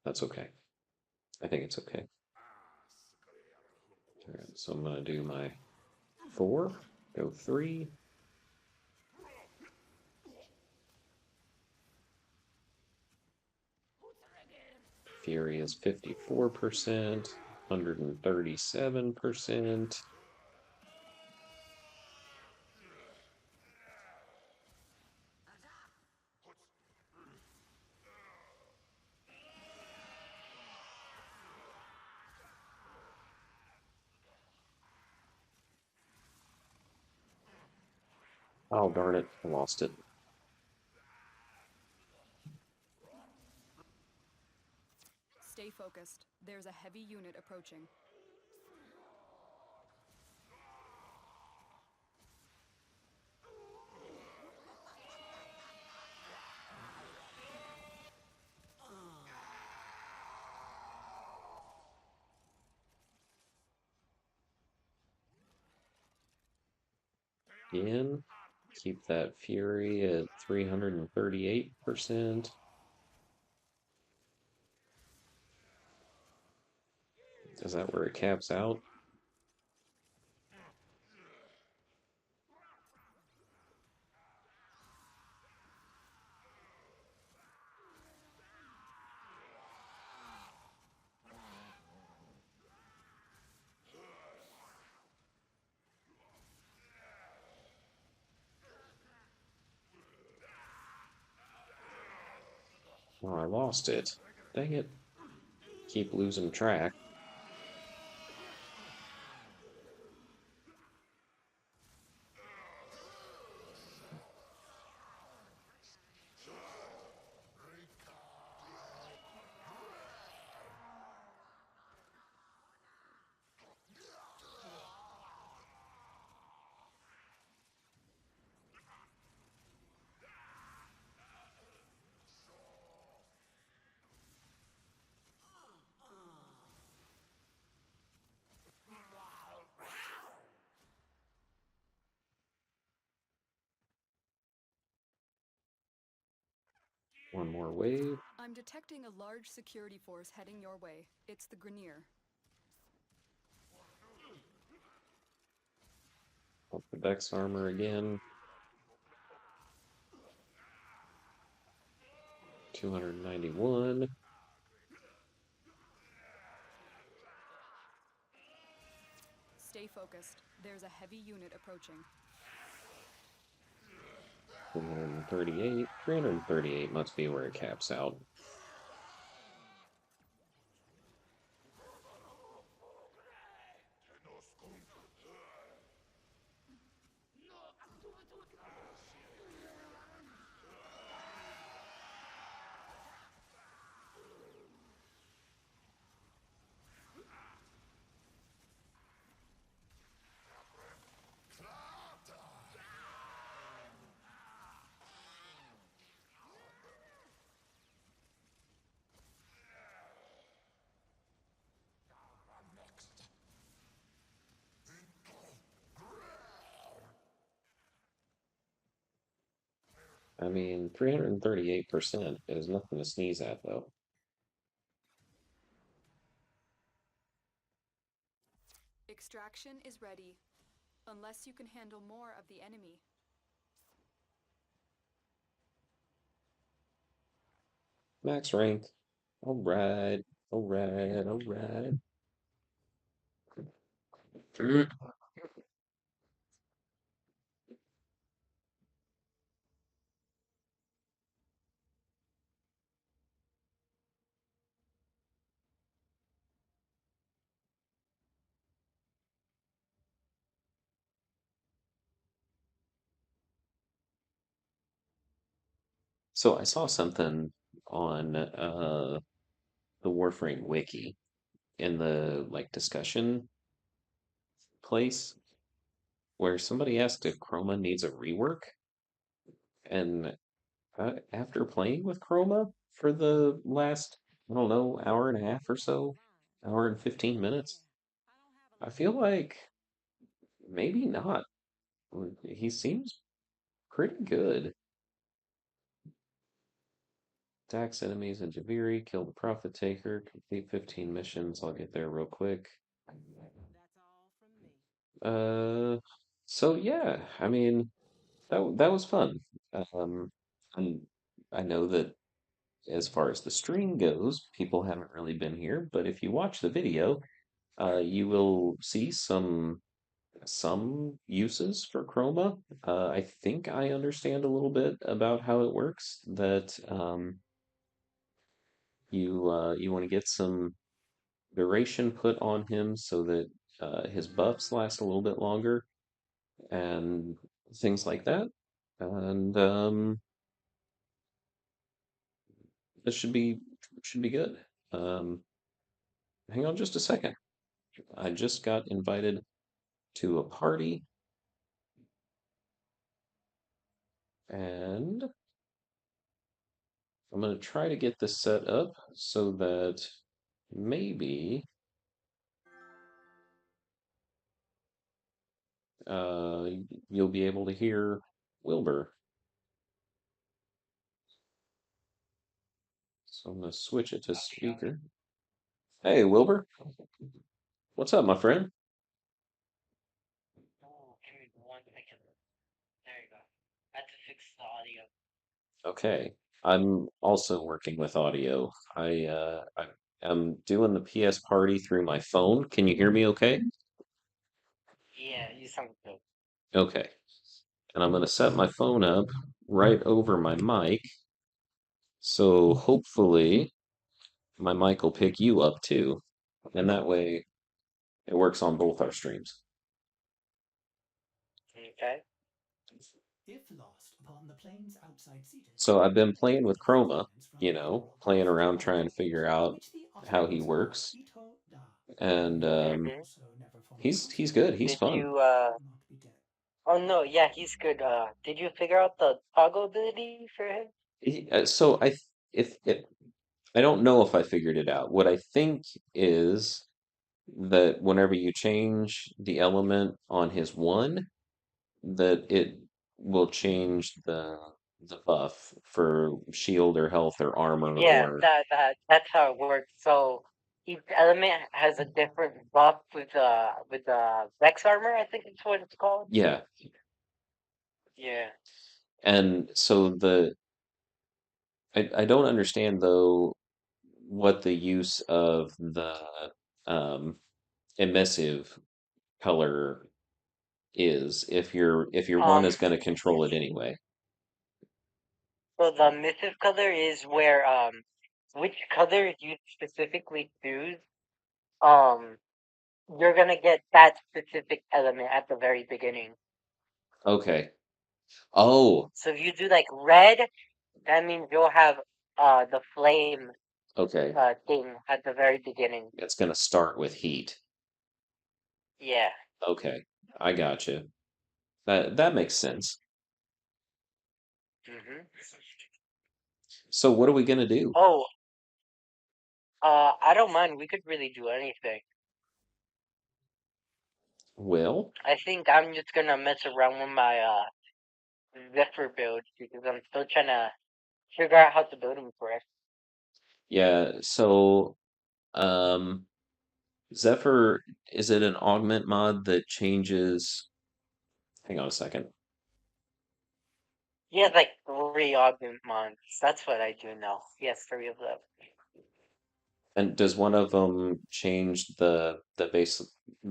That's okay. I think it's okay. All right, so I'm going to do my 4, go 3. Fury is 54%, 137%. Oh, darn it, I lost it. Stay focused. There's a heavy unit approaching. Again, keep that Fury at 338%. Is that where it caps out? Oh, I lost it. Dang it. Keep losing track. One more wave. I'm detecting a large security force heading your way. It's the Grenier. Up the Dex armor again. 291. Stay focused. There's a heavy unit approaching. 338. 338 must be where it caps out. I mean, 338% is nothing to sneeze at, though. Extraction is ready. Unless you can handle more of the enemy. Max rank. Alright. Alright. Alright. So I saw something on the Warframe wiki in the like discussion place where somebody asked if Chroma needs a rework, and after playing with Chroma for the last, I don't know, hour and a half or so, hour and 15 minutes, I feel like maybe not. He seems pretty good. Attacks enemies in Javiri, kill the Prophet Taker, complete 15 missions. I'll get there real quick. Uh, so yeah, I mean, that was fun. And I know that as far as the stream goes, people haven't really been here, but if you watch the video, you will see some uses for Chroma. I think I understand a little bit about how it works. That you want to get some duration put on him so that his buffs last a little bit longer and things like that. And this should be good. Um, Hang on just a second. I just got invited to a party, and I'm going to try to get this set up so that maybe uh, you'll be able to hear Wilbur. So I'm going to switch it to speaker. Hey, Wilbur, what's up, my friend? Oh, dude, 1 second. There you go. I had to fix the audio. Okay, I'm also working with audio. I am doing the PS party through my phone. Can you hear me okay? Yeah, you sound good. Okay. And I'm going to set my phone up right over my mic. So hopefully my mic will pick you up too. And that way it works on both our streams. Okay. If lost upon the plains outside Cetus, So I've been playing with contact Chroma, fragments from the playing of the around trying to island figure on out which the how he Ottomans called works. Ito Da. And Mm-hmm. Also never formed he's contact good. with He's Did fun. you, not be dead. oh no, yeah, he's good. Did you figure out the toggle ability for him? So if I don't know if I figured it out. What I think is that whenever you change the element on his one, that it will change the buff for shield or health or armor Yeah, or that's how it works. So each element has a different buff with Vex armor, I think it's what it's called. yeah. Yeah. And so I don't understand though what the use of the um emissive color is if your one is Um, going to control it anyway. so the missive color is where which color you specifically choose, um, you're gonna get that specific element at the very beginning. Okay. Oh, So if you do like red, that means you'll have the flame okay. thing at the very beginning. It's going to start with heat. Yeah. Okay. I gotcha. That makes sense. Mhm. So what are we going to do? Oh, I don't mind. We could really do anything. Well, I think I'm just gonna mess around with my Zephyr build because I'm still trying to figure out how to build him correct. yeah, so um Zephyr, is it an augment mod that changes? Hang on a second. He has like 3 augment mons. That's what I do know. He has 3 of them. And does one of them change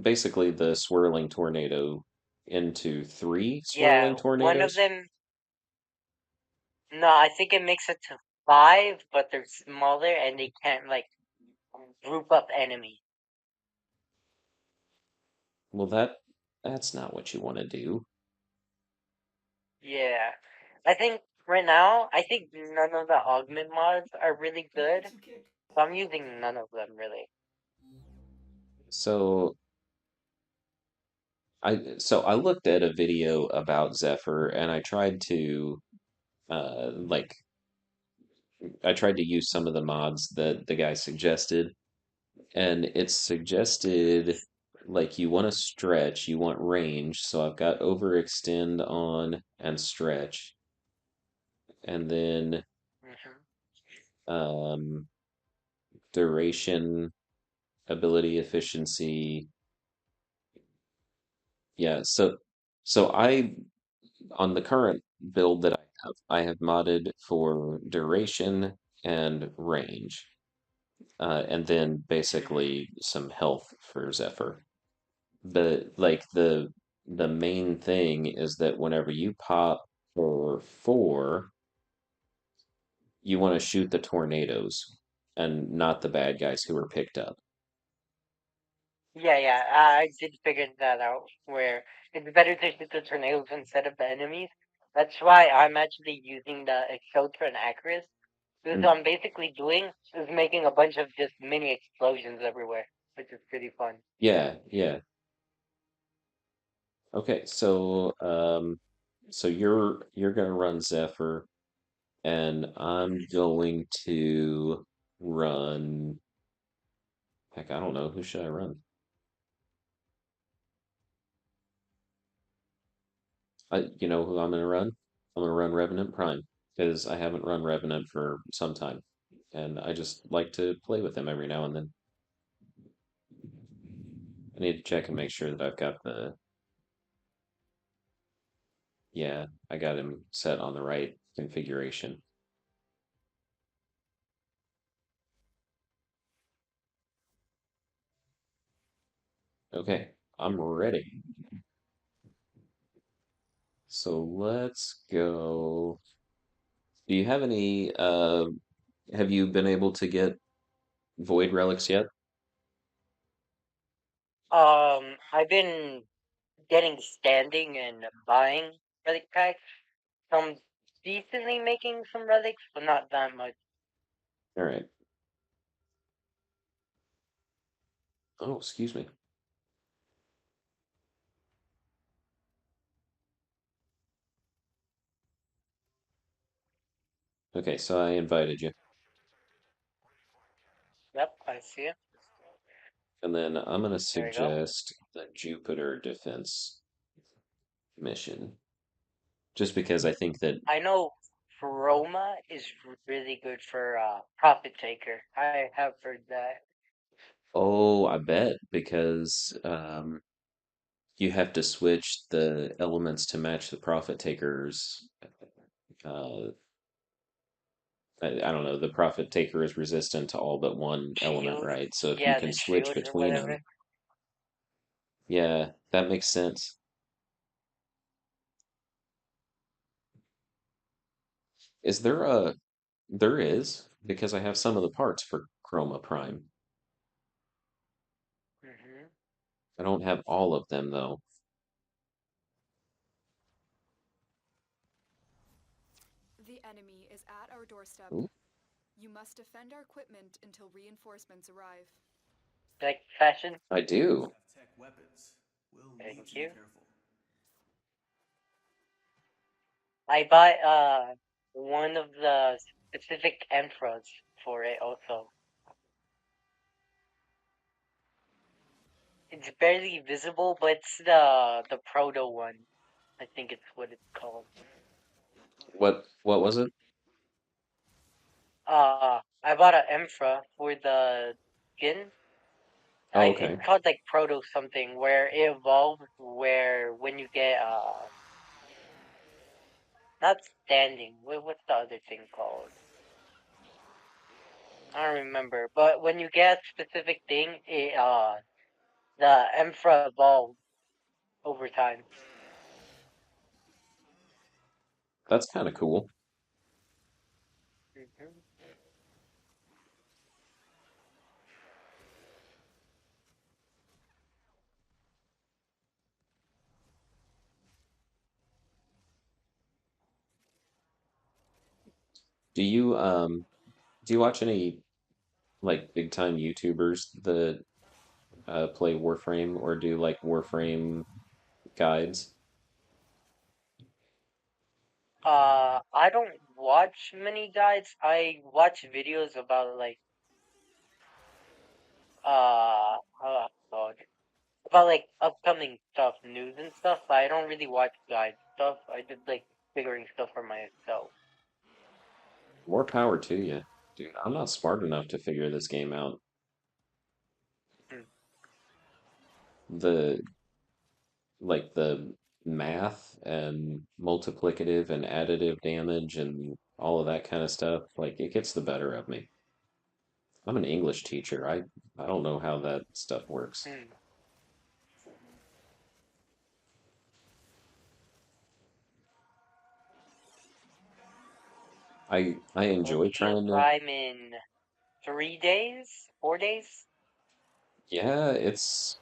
basically the swirling tornado into three Yeah, swirling one of tornadoes? them. No, I think it makes it to 5, but they're smaller and they can't like group up enemies. Well, that's not what you want to do. Yeah, I think right now I think none of the augment mods are really good, Reflexo kick. so I'm using none of them really. So I looked at a video about Zephyr and like I tried to use some of the mods that the guy suggested, and it suggested like you want to stretch, you want range, so I've got overextend on and stretch, and then Hmm. um, duration, ability, efficiency. Yeah, so I on the current build that I have modded for duration and range, and then Hmm. basically some health for Zephyr. But like the main thing is that whenever you pop for 4, you want to shoot the tornadoes and not the bad guys who are picked up. Yeah, yeah, I did figure that out. Where it's better to shoot the tornadoes instead of the enemies. That's why I'm actually using the Exotra and Acris. Because Mm. I'm basically doing is making a bunch of just mini explosions everywhere, which is pretty fun. Yeah, yeah. Okay, so you're gonna run Zephyr, and I'm going to run. Heck, I don't know. Who should I run? You know who I'm gonna run? I'm gonna run Revenant Prime because I haven't run Revenant for some time, and I just like to play with him every now and then. I need to check and make sure that I've got the yeah, I got him set on the right configuration. Okay, I'm ready. So let's go. Do you have any have you been able to get void relics yet? I've been getting standing and buying relic packs. I'm decently making some relics, but not that much. All right. Oh, excuse me. Okay, so I invited you. Yep, I see it. And then I'm gonna There we go. suggest the Jupiter defense mission. Just because I think that I know Chroma is really good for Profit Taker. I have heard that. oh, I bet because you have to switch the elements to match the profit takers uh I don't know, the profit taker is resistant to all but one element, Shield. right? So if you Yeah, can the switch shield or between whatever. them, yeah, that makes sense. Is there a there is because I have some of the parts for Chroma Prime. Hmm. I don't have all of them though. The enemy is at our doorstep. Ooh, You must defend our equipment until reinforcements arrive. Like fashion. I do. Have tech weapons. We'll need Thank to be you. careful. I bought one of the specific emperors for it also. It's barely visible, but it's the proto one. I think it's what it's called. What was it? I bought an emperor for the skin. Oh, It's okay. called like proto something where it evolves where when you get not standing. What's the other thing called? I don't remember. But when you get a specific thing, it the emperor evolves over time. That's kind of cool. Hmm. Do you do you watch any like big time YouTubers that play Warframe or do like Warframe guides? I don't watch many guides. I watch videos about like God, about like upcoming stuff, news and stuff. But I don't really watch guide stuff. I did like figuring stuff for myself. More power to you. Dude, I'm not smart enough to figure this game out. Hmm. The like the math and multiplicative and additive damage and all of that kind of stuff, like it gets the better of me. I'm an English teacher. I don't know how that stuff works. Hmm. I We'll enjoy be a trying to. prime in 3 days, 4 days. Yeah, it's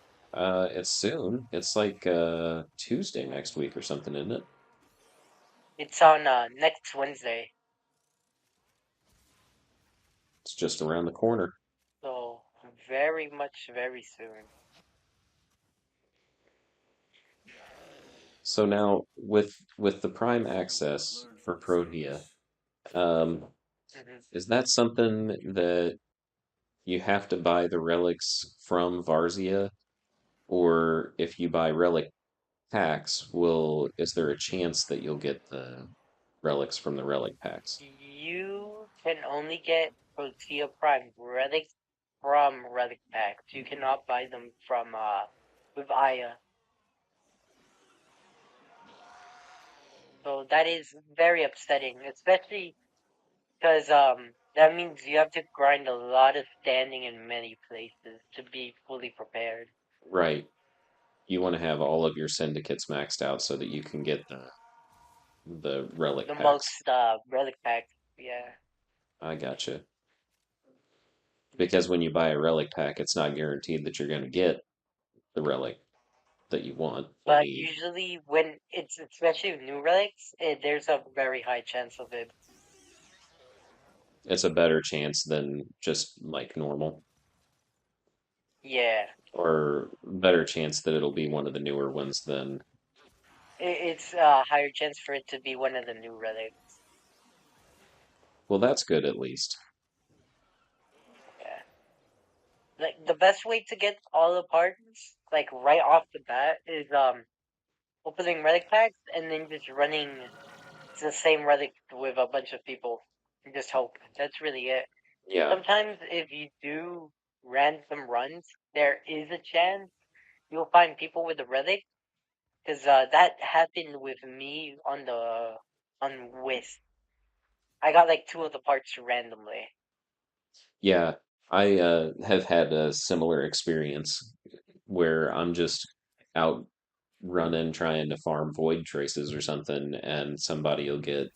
soon. It's like Tuesday next week or something, isn't it? It's on next Wednesday, It's just around the corner. so very much very soon. So now with the Prime access Learn for from Protea, mistakes. um, Hmm. is that something that you have to buy the relics from Varzia, or if you buy relic packs, will is there a chance that you'll get the relics from the relic packs? You can only get Protea Prime relics from relic packs. You cannot buy them from with Aya. So that is very upsetting, especially because that means you have to grind a lot of standing in many places to be fully prepared. Right. You want to have all of your syndicates maxed out so that you can get the relic The packs. most relic packs, yeah. I gotcha. Because when you buy a relic pack, it's not guaranteed that you're going to get the relic that you want or But need. usually when it's especially with new relics, there's a very high chance of it. It's a better chance than just like normal, Yeah, or better chance that it'll be one of the newer ones than. it's a higher chance for it to be one of the new relics. Well, that's good at least. Yeah. Like the best way to get all the parts, like right off the bat, is opening relic packs and then just running the same relic with a bunch of people and just hope. That's really it. Yeah. Sometimes if you do random runs, there is a chance you'll find people with the relic because that happened with me on Whist. I got like two of the parts randomly. Yeah. I have had a similar experience where I'm just out running trying to farm void traces or something, and somebody will get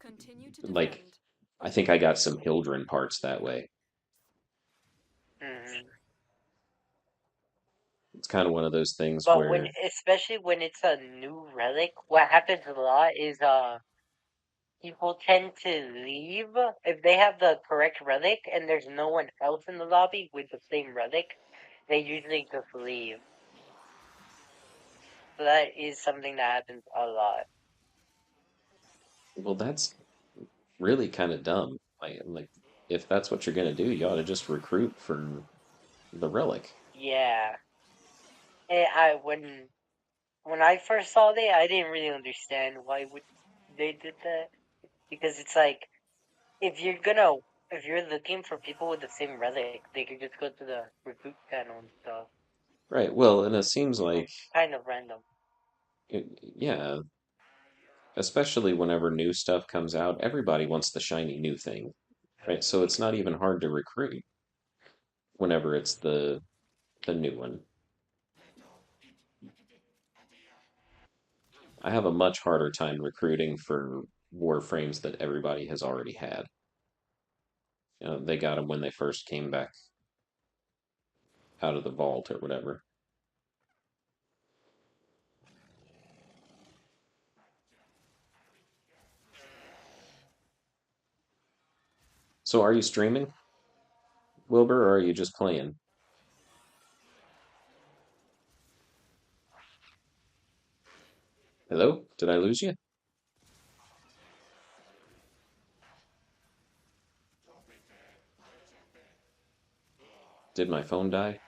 Continue to like defend. I think I got some Hildren parts that way. Hmm. It's kind of one of those things But when, where, especially when it's a new relic, what happens a lot is people tend to leave if they have the correct relic and there's no one else in the lobby with the same relic. They usually just leave. So that is something that happens a lot. well, that's really kind of dumb. Like if that's what you're gonna do, you ought to just recruit for the relic. Yeah. When I first saw that, I didn't really understand why would they did that because it's like if you're gonna if you're looking for people with the same relic, they could just go to the recruit panel and stuff. Right. Well, and it seems So like, it's kind of random. yeah, especially whenever new stuff comes out, everybody wants the shiny new thing, right? So it's not even hard to recruit whenever it's the new one. I have a much harder time recruiting for Warframes that everybody has already had. They got them when they first came back out of the vault or whatever. So are you streaming, Wilbur, or are you just playing? Hello? Did I lose you? Did my phone die?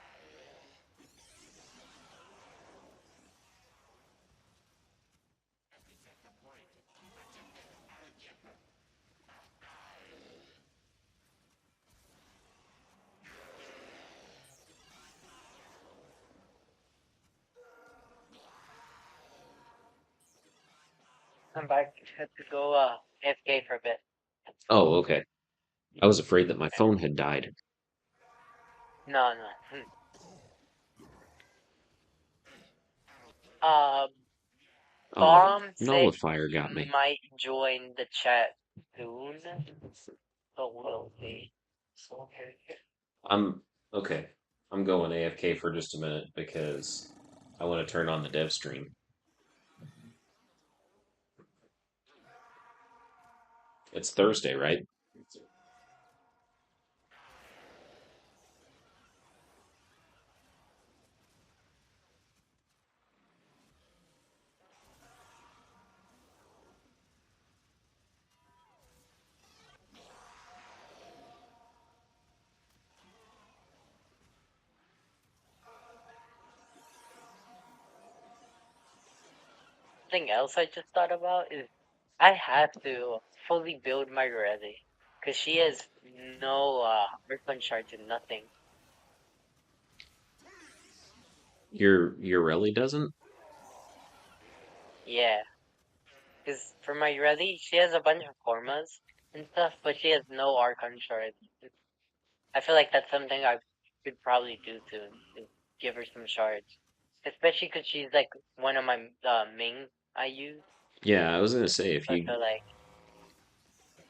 I'm back. Had to go AFK for a bit. Oh, okay. I was afraid that my phone had died. No, no. Uh, Oh, Bomb said nullifier he got me. might join the chat soon. So we'll see. So I'm okay. I'm going AFK for just a minute because I want to turn on the dev stream. It's Thursday, right? something else I just thought about is I have to fully build my Resi because she has no Archon charge and nothing. Your Reli doesn't? Yeah, because for my Resi, she has a bunch of formas and stuff, but she has no Archon charge. I feel like that's something I could probably do to give her some shards, especially because she's like one of my main I use. Yeah, I was gonna say So I feel like,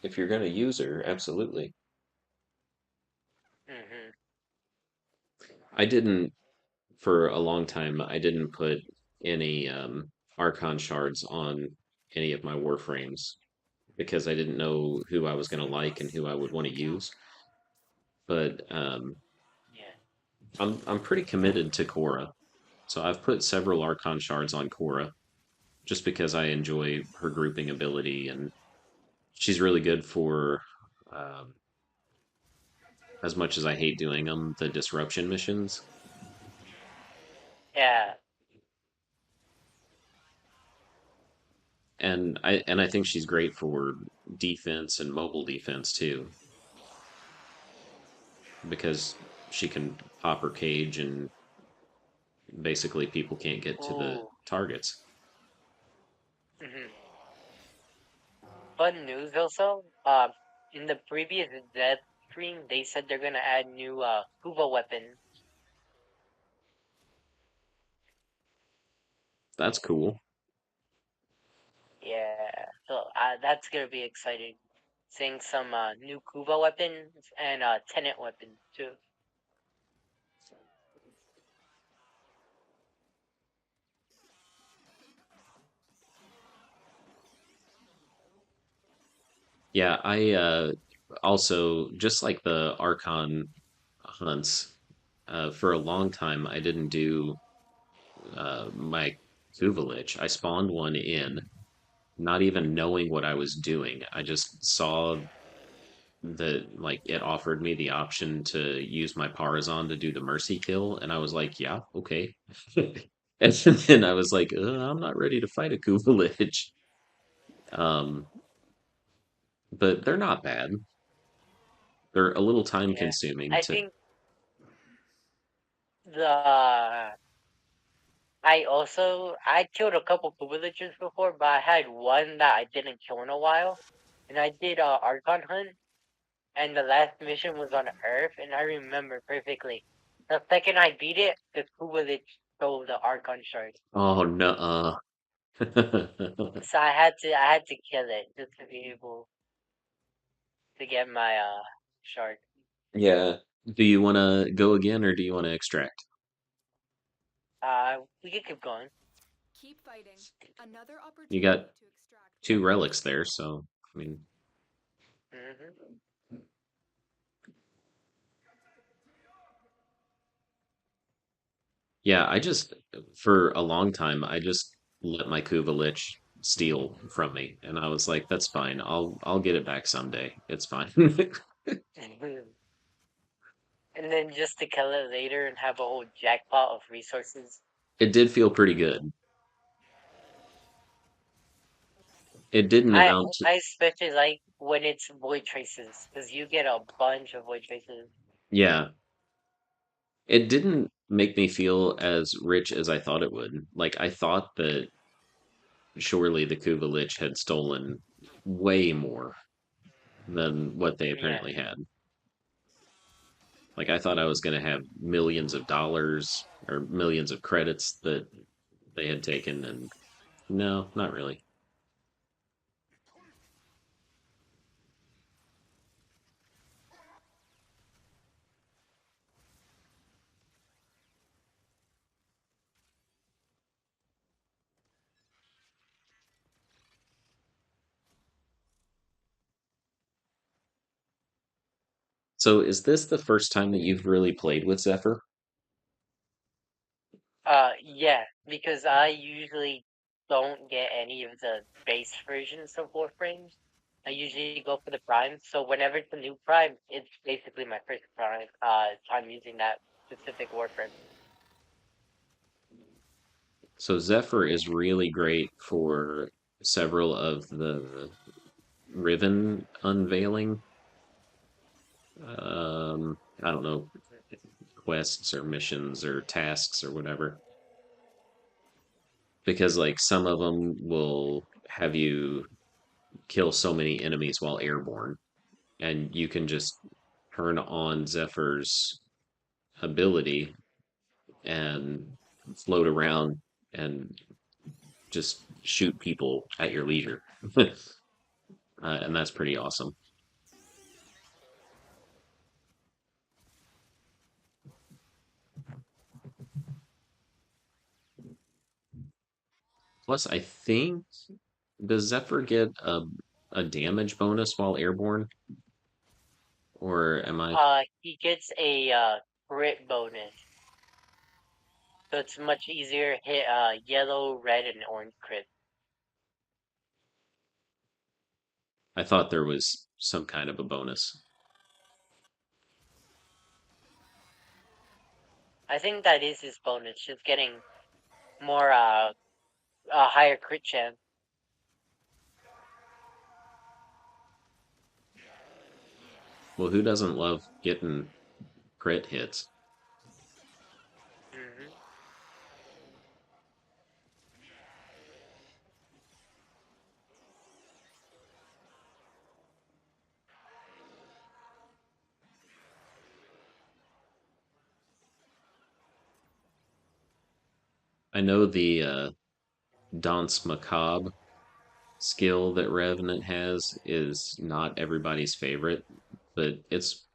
if you're gonna use her, absolutely. hmm I didn't for a long time. I didn't put any Archon shards on any of my Warframes because I didn't know who I was gonna like and who I would want to use. But yeah. I'm pretty committed to Korra, so I've put several Archon shards on Korra just because I enjoy her grouping ability and she's really good for. Um, as much as I hate doing them, the disruption missions, Yeah, and I think she's great for defense and mobile defense too, because she can pop her cage and basically people can't get to the ooh. targets. hmm Fun news also. In the previous death stream, they said they're gonna add new Kuva weapons. That's cool. Yeah, so that's gonna be exciting. Seeing some new Kuva weapons and Tenant weapons too. Yeah, I also just like the Archon hunts. For a long time, I didn't do my Kuvalich. I spawned one in, not even knowing what I was doing. I just saw that like it offered me the option to use my Parazon to do the mercy kill, and I was like, yeah, okay. And then I was like, I'm not ready to fight a Kuvalich. Um, but they're not bad. They're a little time Yeah, consuming I to. think the I killed a couple villagers before, but I had one that I didn't kill in a while, and I did Archon hunt, and the last mission was on Earth, and I remember perfectly. The second I beat it, the village stole the Archon shard, Oh no. so I had to kill it just to be able to get my shard. Yeah. Do you want to go again or do you want to extract? We could keep going. Keep fighting. Another You got opportunity to extract will two await relics you. there, so I mean, hmm yeah, I just for a long time I just let my Kuvalich steal from me, and I was like, that's fine. I'll get it back someday. It's fine. And then just to kill it later and have a whole jackpot of resources. It did feel pretty good. It didn't I amount to, I especially like when it's void traces because you get a bunch of void traces. yeah, it didn't make me feel as rich as I thought it would. Like I thought that surely the Kuvalich had stolen way more than what they Yeah. apparently had. Like I thought I was going to have millions of dollars or millions of credits that they had taken, and no, not really. So is this the first time that you've really played with Zephyr? Yeah, because I usually don't get any of the base versions of Warframes. I usually go for the Prime, so whenever it's a new Prime, it's basically my first Prime, time using that specific Warframe. So Zephyr is really great for several of the Riven unveiling. I don't know, quests or missions or tasks or whatever. Because like some of them will have you kill so many enemies while airborne, and you can just turn on Zephyr's ability and float around and just shoot people at your leisure. And that's pretty awesome. Plus, I think does Zephyr get a damage bonus while airborne, or am I? He gets a crit bonus, so it's much easier to hit yellow, red, and orange crit. I thought there was some kind of a bonus. I think that is his bonus, just getting more a higher crit chance. Well, who doesn't love getting crit hits? Hmm. I know the Danse Macabre skill that Revenant has is not everybody's favorite, but it's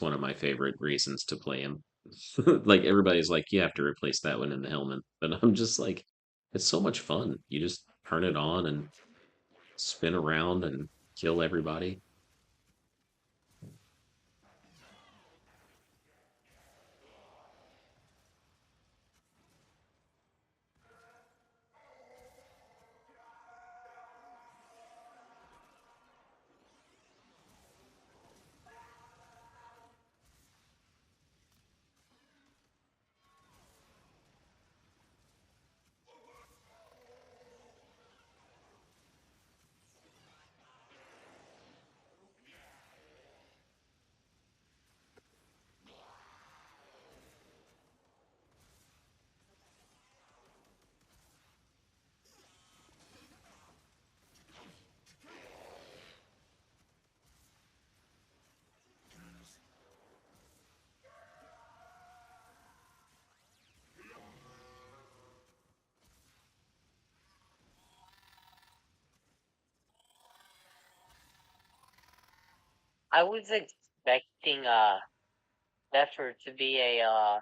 one of my favorite reasons to play him. Like everybody's like, you have to replace that one in the helmet, but I'm just like, it's so much fun. You just turn it on and spin around and kill everybody. I was expecting Zephyr to be a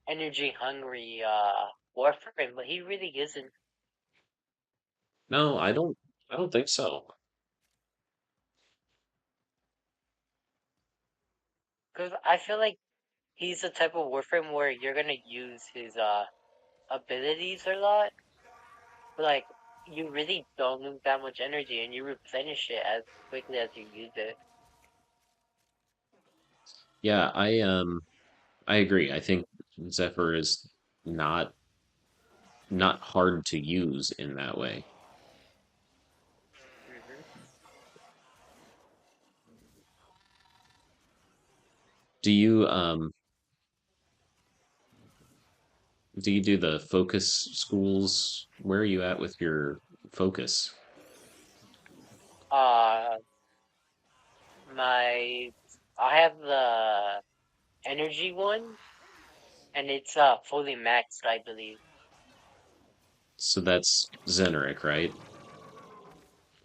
energy hungry Warframe, but he really isn't. No, I don't think so. Because I feel like he's the type of Warframe where you're gonna use his abilities a lot, but like you really don't lose that much energy and you replenish it as quickly as you use it. Yeah, I agree. I think Zephyr is not not hard to use in that way. Hmm. Do you Do you do the focus schools? Where are you at with your focus? Uh, my I have the energy one, and it's fully maxed, I believe. So that's Zeneric, right?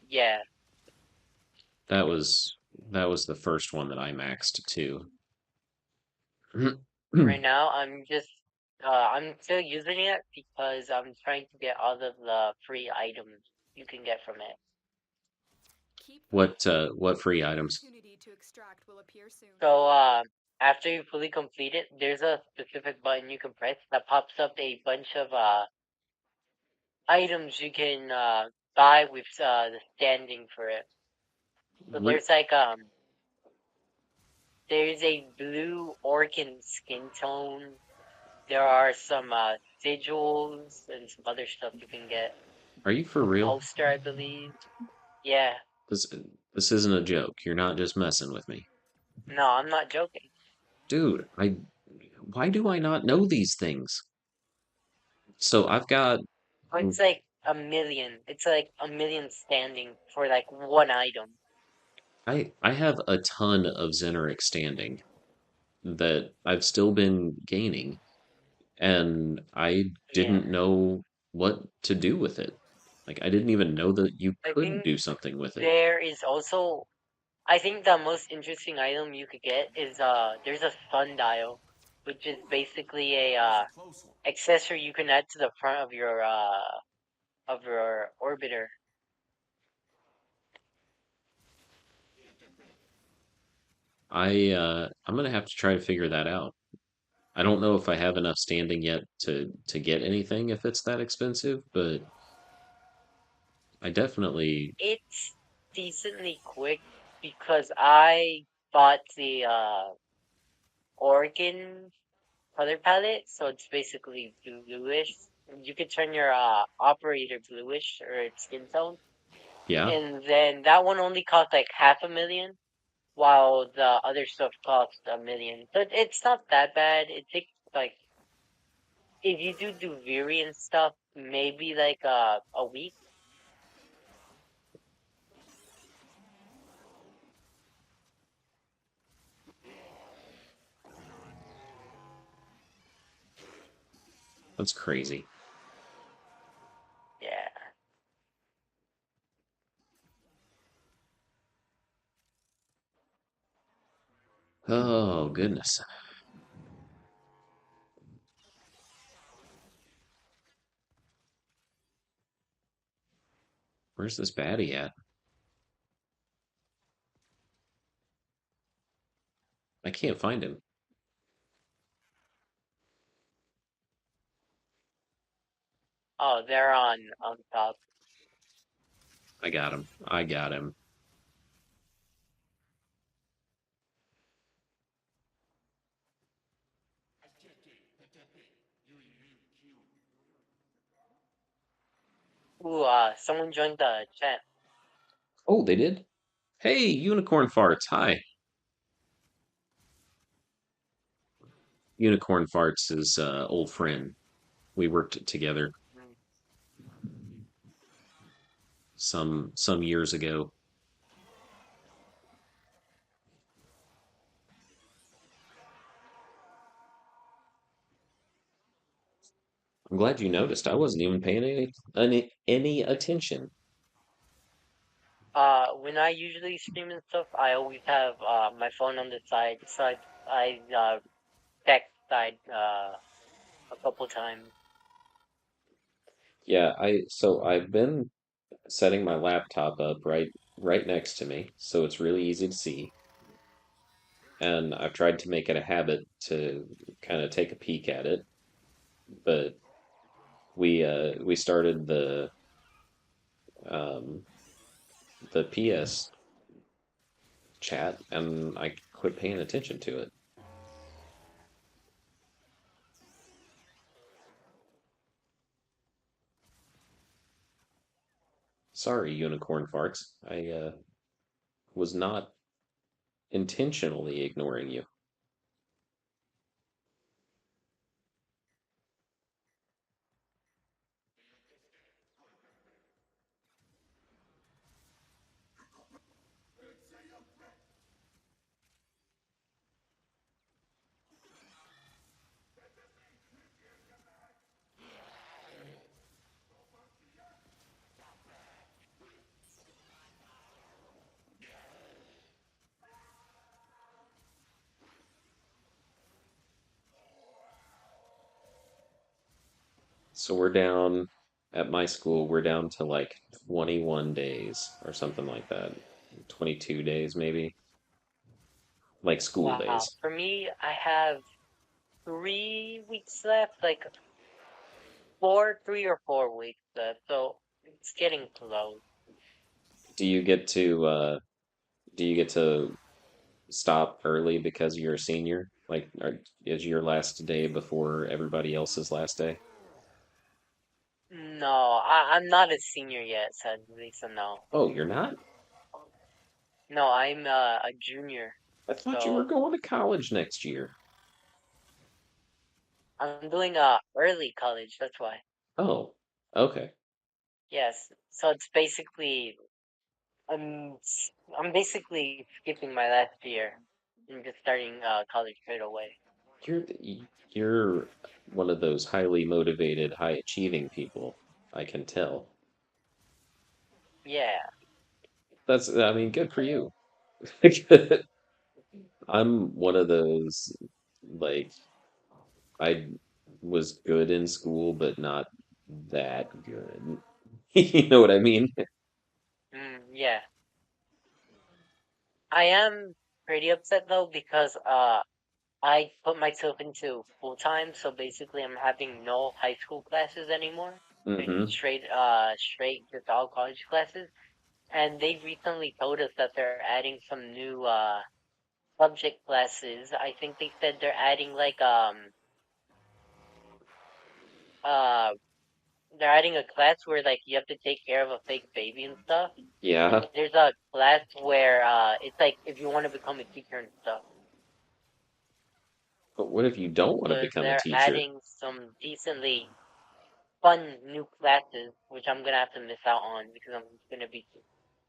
Yeah. That was that was the first one that I maxed too. Right now, I'm still using it because I'm trying to get all of the free items you can get from it. Keep fighting. What free An items? opportunity to extract will appear soon. So, after you fully complete it, there's a specific button you can press that pops up a bunch of items you can buy with the standing for it. So Where there's a blue orchid skin tone. There are some sigils and some other stuff you can get. are you for A real? poster, I believe. Yeah. This this isn't a joke. You're not just messing with me. No, I'm not joking. Dude, I why do I not know these things? So I've got It's like a million. It's like a million standing for like one item. I have a ton of Zeneric standing that I've still been gaining, and I Yeah. didn't know what to do with it. Like I didn't even know that you I could think do something with it. there is also I think the most interesting item you could get is there's a sundial, which is basically a That was a close one. accessory you can add to the front of your orbiter. I'm gonna have to try to figure that out. I don't know if I have enough standing yet to get anything if it's that expensive, but I definitely It's decently quick because I bought the Organ color palette, so it's basically bluish. You could turn your operator bluish or its skin tone, yeah. and then that one only costs like half a million, while the other stuff costs a million. But it's not that bad. It takes like if you do variant stuff, maybe like a week. That's crazy. Yeah. Oh goodness. Where's this baddie at? I can't find him. Oh, they're on top. I got him. I got him. Ooh, someone joined the chat. Oh, they did? Hey, Unicorn Farts. Hi. Unicorn Farts is old friend. We worked together Mm. some years ago. I'm glad you noticed. I wasn't even paying any attention. When I usually stream and stuff, I always have my phone on the side, so I text side a couple times. Yeah, I've been setting my laptop up right next to me, so it's really easy to see. And I've tried to make it a habit to kind of take a peek at it, but we started um the PS chat and I quit paying attention to it. Sorry, unicorn farts. I was not intentionally ignoring you. So we're down at my school, we're down to like 21 days or something like that. 22 days maybe, like school Wow. days. For me, I have 3 weeks left, like 3 or 4 weeks left, so it's getting close. Do you get to do you get to stop early because you're a senior? Like, is your last day before everybody else's last day? No, I'm not a senior yet, sadly, so no. Oh, you're not? No, I'm a junior, I thought you were so going to college next year. I'm doing early college, that's why. Oh, okay. Yes, so it's basically I'm basically skipping my last year and just starting college straight away. You're one of those highly motivated, high achieving people. I can tell. Yeah. I mean, good for you. I'm one of those, like, I was good in school, but not that good. You know what I mean? Yeah. I am pretty upset though because I put myself into full time, so basically I'm having no high school classes anymore. Hmm. Straight just all college classes. And they recently told us that they're adding some new subject classes. I think they said they're adding like uh they're adding a class where like you have to take care of a fake baby and stuff. Yeah, And there's a class where it's like if you want to become a teacher and stuff. but what if you don't want to So become a they're teacher? adding some decently fun new classes, which I'm gonna have to miss out on because I'm gonna be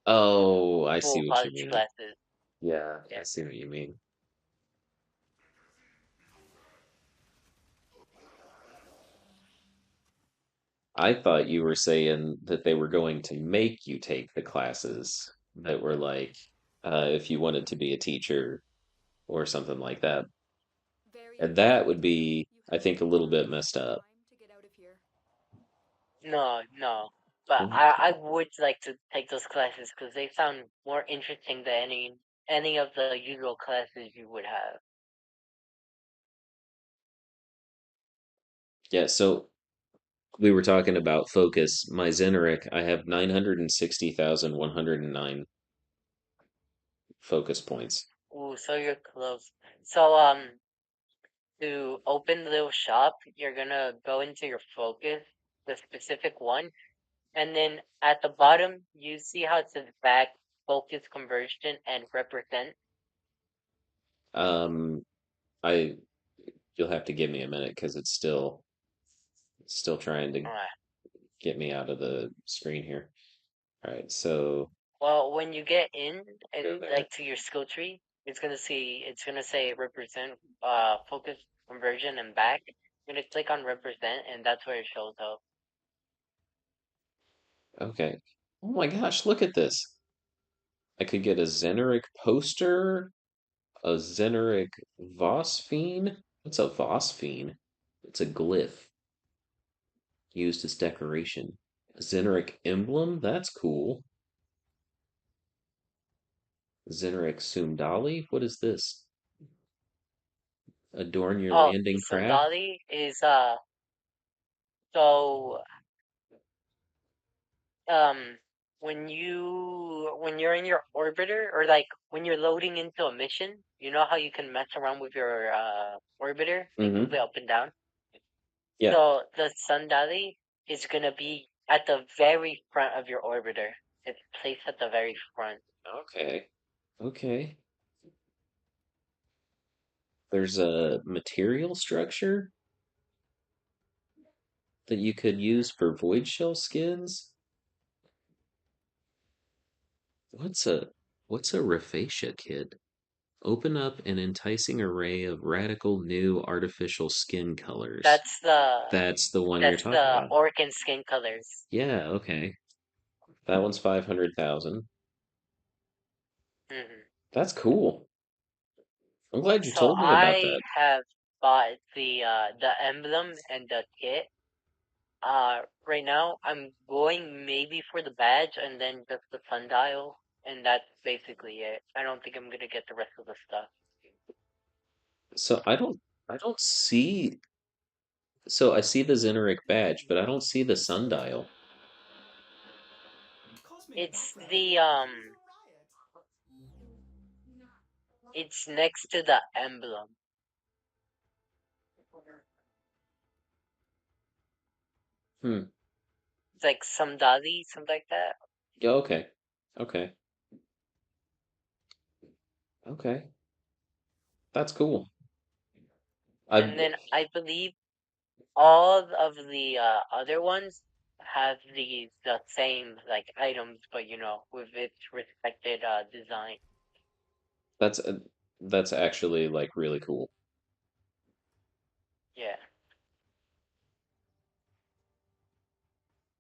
Oh, I see full what you college mean. classes. Yeah, Yeah. I see what you mean. I thought you were saying that they were going to make you take the classes that were like, if you wanted to be a teacher or something like that. Very And that would impressive. be, You I have think, a little bit plenty messed of up. time to get out of here. No, no. But I Okay. would like to take those classes because they sound more interesting than any of the usual classes you would have. Yeah, so we were talking about focus. My Zeneric, I have 960,109 focus points. Ooh, so you're close. So to open the little shop, you're gonna go into your focus, the specific one, and then at the bottom you see how it says back, focus, conversion, and represent. Um, I You'll have to give me a minute because it's still trying to Alright. get me out of the screen here. All right, so Well, when you get in and go there. like to your skill tree, it's gonna say represent, focus, conversion, and back. You're gonna click on represent, and that's where it shows up. Okay. Oh my gosh, look at this. I could get a Zeneric poster, a Zeneric Phosphine. What's a Phosphine? It's a glyph used as decoration. A Zeneric emblem? That's cool. Zeneric Sundali? What is this? Adorn your Oh, the landing craft? Sundali is so um when you're in your orbiter or like when you're loading into a mission, you know how you can mess around with your orbiter, like move Mm-hmm. it up and down. Yeah. So the Sundali is gonna be at the very front of your orbiter. It's placed at the very front. Okay. Okay. There's a material structure that you could use for void shell skins. What's a what's a Raphacia kit? Open up an enticing array of radical new artificial skin colors. That's the That's the one you're that's talking the about. orc and skin colors. Yeah, okay. That one's 500,000. Hmm. That's cool. I'm glad you So told me about I that. have bought the emblem and the kit. right now I'm going maybe for the badge and then just the sundial, and that's basically it. I don't think I'm gonna get the rest of the stuff. So I don't see. So I see the Zeneric badge, but I don't see the sundial. Cosmic It's background the effect is a riot. it's next to the emblem. Hmm. It's like some Dali, something like that. Yeah, okay. Okay. Okay. That's cool. I And then I believe all of the other ones have the same like items, but with its respected design. that's that's actually like really cool. Yeah.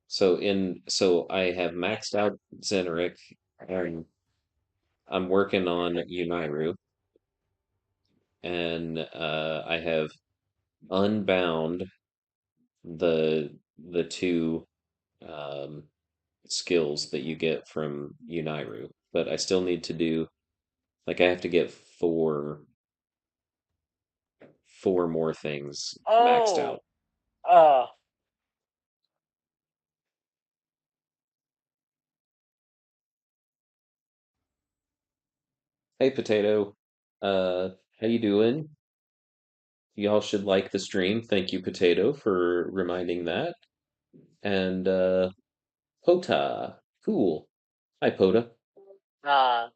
So I have maxed out Zeneric and I'm working on Uniru and I have unbound the two um skills that you get from Uniru, but I still need to do like I have to get four more things maxed Oh, out. uh, Hey Potato, how you doing? Y'all should like the stream. Thank you, Potato, for reminding that. And Pota, cool. Hi, Pota. uh,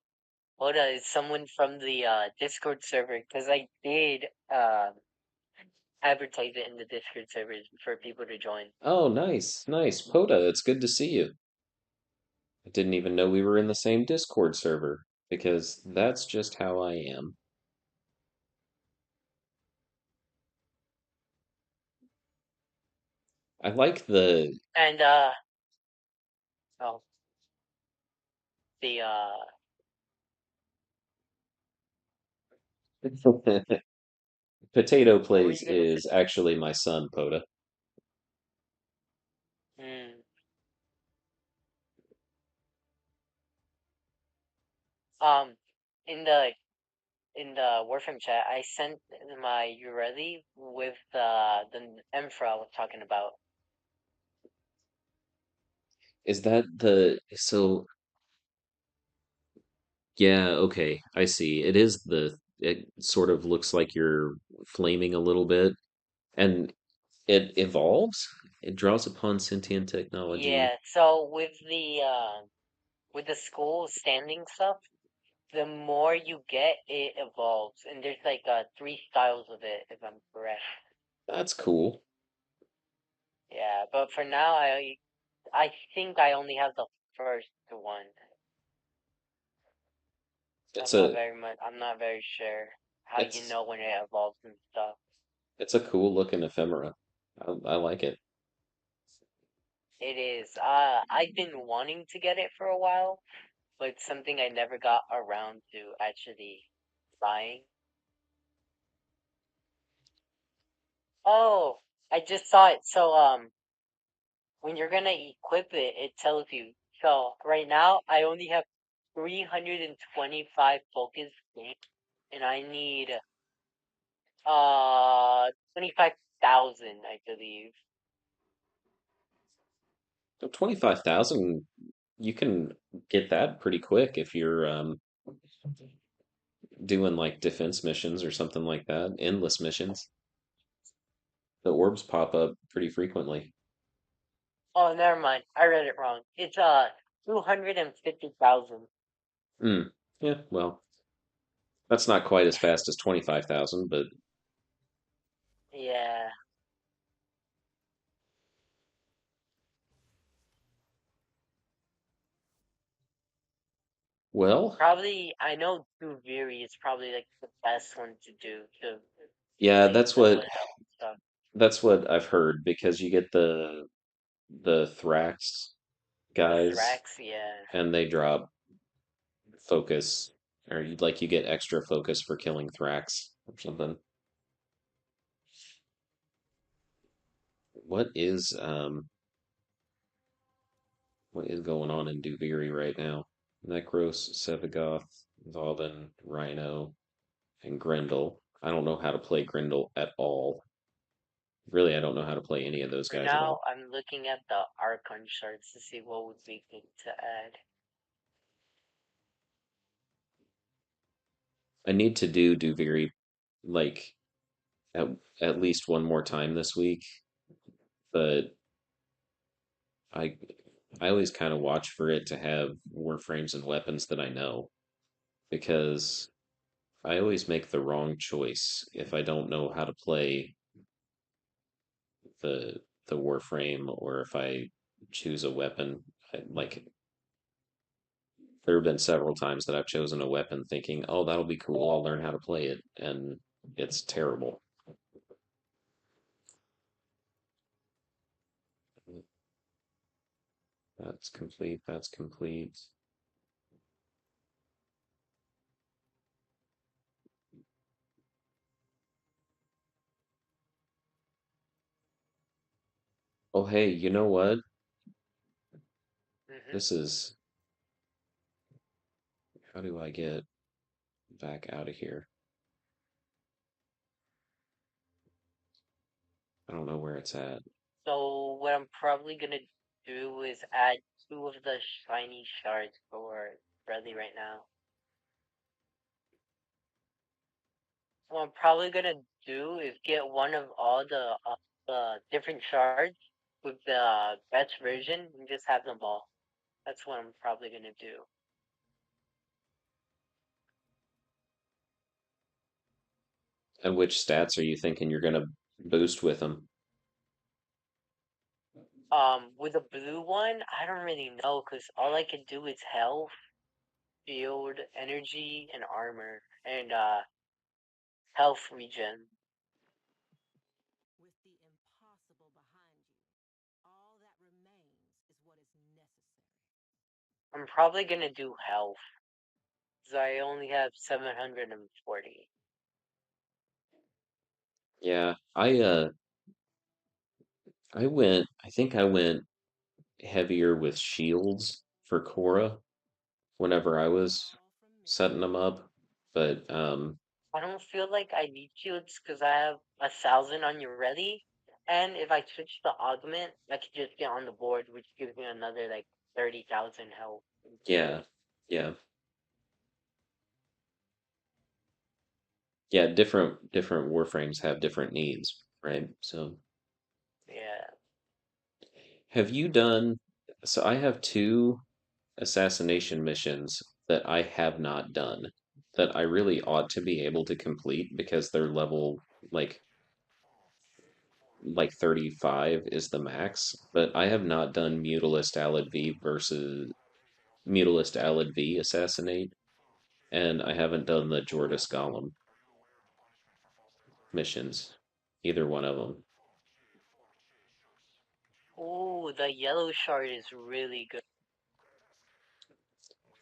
Oda is someone from the Discord server because I did advertise it in the Discord servers for people to join. Oh, nice, nice. Pota, it's good to see you. I didn't even know we were in the same Discord server because that's just how I am. I like the And oh, the Potato what were Plays you gonna say? is actually my son, Pota. Hmm. In the Warframe chat, I sent my Ureli with the Emperor I was talking about. Is that the so yeah, okay, I see. It sort of looks like you're flaming a little bit and it evolves. It draws upon sentient technology. Yeah, so with the school standing stuff, the more you get, it evolves, and there's like three styles of it, if I'm correct. That's cool. Yeah, but for now, I think I only have the first one. It's a I'm not very sure how you it's know when it evolves and stuff. it's a cool looking ephemera. I like it. It is. I've been wanting to get it for a while, but it's something I never got around to actually buying. Oh, I just saw it. So when you're gonna equip it, it tells you. So right now I only have 325 focus gain, and I need 25,000, I believe. 25,000, you can get that pretty quick if you're doing like defense missions or something like that, endless missions. The orbs pop up pretty frequently. Oh, never mind. I read it wrong. It's 250,000. Hmm. Yeah, well, that's not quite as fast as 25,000, but Yeah. well, Probably I know Duviri is probably like the best one to do to yeah, really double it up and stuff. that's what I've heard because you get the Thrax The guys Thrax, yeah. and they drop focus or you get extra focus for killing Thrax or something. what is what is going on in Duviri right now? Necros, Sevagoth, Vauban, Rhino, and Grendel. I don't know how to play Grendel at all. Really, I don't know how to play any of those For guys at now, all. I'm looking at the Archon charts to see what would be good to add. I need to do Duviri like at at least one more time this week, but I I always kind of watch for it to have warframes and weapons that I know because I always make the wrong choice if I don't know how to play the warframe or if I choose a weapon. Like there have been several times that I've chosen a weapon thinking, "Oh, that'll be cool. I'll learn how to play it," and it's terrible. That's complete. That's complete. Oh, hey, you know what? Hmm. This is how do I get back out of here? I don't know where it's at. So what I'm probably gonna do is add two of the shiny shards for Bradley right now. What I'm probably gonna do is get one of all the different shards with the best version and just have them all. That's what I'm probably gonna do. And which stats are you thinking you're gonna boost with them? With the blue one, I don't really know because all I can do is health, shield, energy, and armor, and health regen. With the impossible behind you, all that remains is what is necessary. I'm probably gonna do health because I only have 740. Yeah, I think I went heavier with shields for Cora whenever I was All from me. setting them up, but I don't feel like I need shields because I have 1,000 on your ready, and if I switch to augment, I could just get on the board, which gives me another like 30,000 health yeah, instantly. yeah. Yeah, different warframes have different needs, right? So, Yeah. have you done so I have two assassination missions that I have not done that I really ought to be able to complete because they're level like like 35 is the max, but I have not done Mutalist Alad V versus Mutalist Alad V assassinate, and I haven't done the Jordis Golem missions, either one of them. Oh, the yellow shard is really good.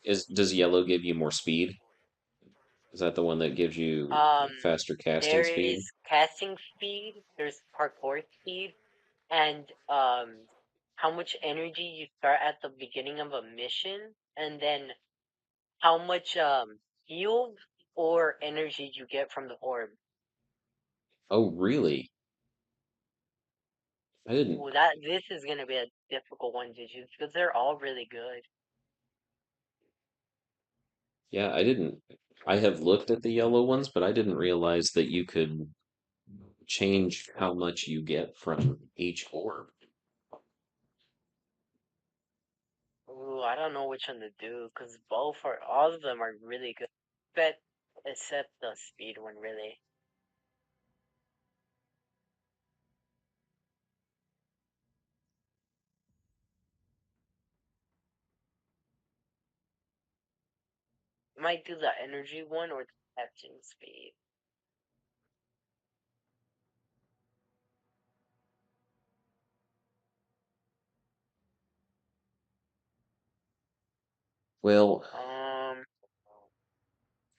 Is does yellow give you more speed? Is that the one that gives you Um, faster casting there speed? is casting speed, there's parkour speed, and how much energy you start at the beginning of a mission, and then how much healed or energy you get from the orb. Oh, really? I didn't. Ooh, that this is gonna be a difficult one to choose because they're all really good. Yeah, I didn't. I have looked at the yellow ones, but I didn't realize that you could change how much you get from each orb. Ooh, I don't know which one to do because both are all of them are really good. But except the speed one, really. I might do the energy one or the catching speed. Well, Um,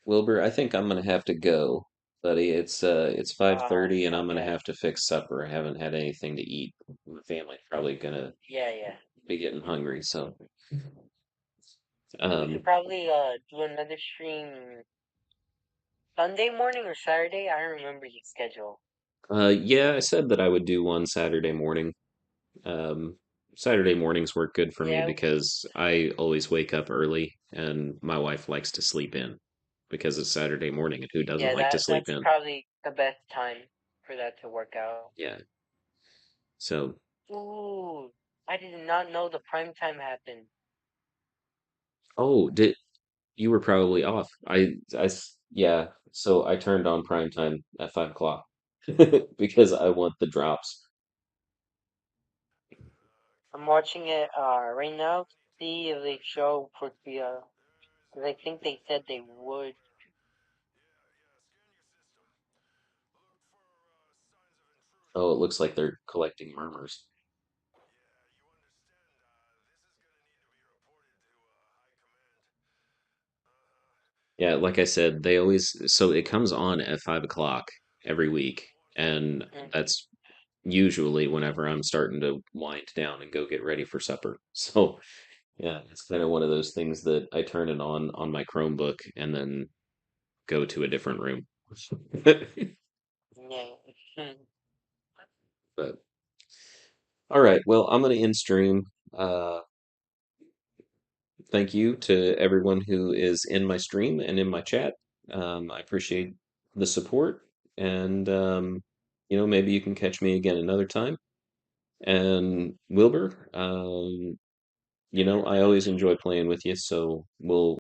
Wilbur, I think I'm gonna have to go, buddy. It's 5:30 and I'm Not gonna bad. have to fix supper. I haven't had anything to eat. My family's probably gonna Yeah, yeah. be getting hungry, so We could um probably do another stream Sunday morning or Saturday. I don't remember your schedule. yeah, I said that I would do one Saturday morning. Um Saturday mornings work good for me Yeah, because I always wake up early and my wife likes to sleep in because it's Saturday morning and who doesn't yeah. like to That sleep that's in? probably the best time for that to work out. Yeah. So, Ooh, I did not know the prime time happened. oh, did you were probably off. Yeah. So I turned on prime time at 5 o'clock because I want the drops. I'm watching it right now to see if they show Portia. Because I think they said they would. Oh, it looks like they're collecting murmurs. Yeah, like I said, they always so it comes on at 5 o'clock every week, and Mm, that's usually whenever I'm starting to wind down and go get ready for supper. So yeah, it's kind of one of those things that I turn it on my Chromebook and then go to a different room. yeah. But all right, well, I'm gonna end stream. Uh, thank you to everyone who is in my stream and in my chat. I appreciate the support, and maybe you can catch me again another time. And Wilbur, I always enjoy playing with you, so we'll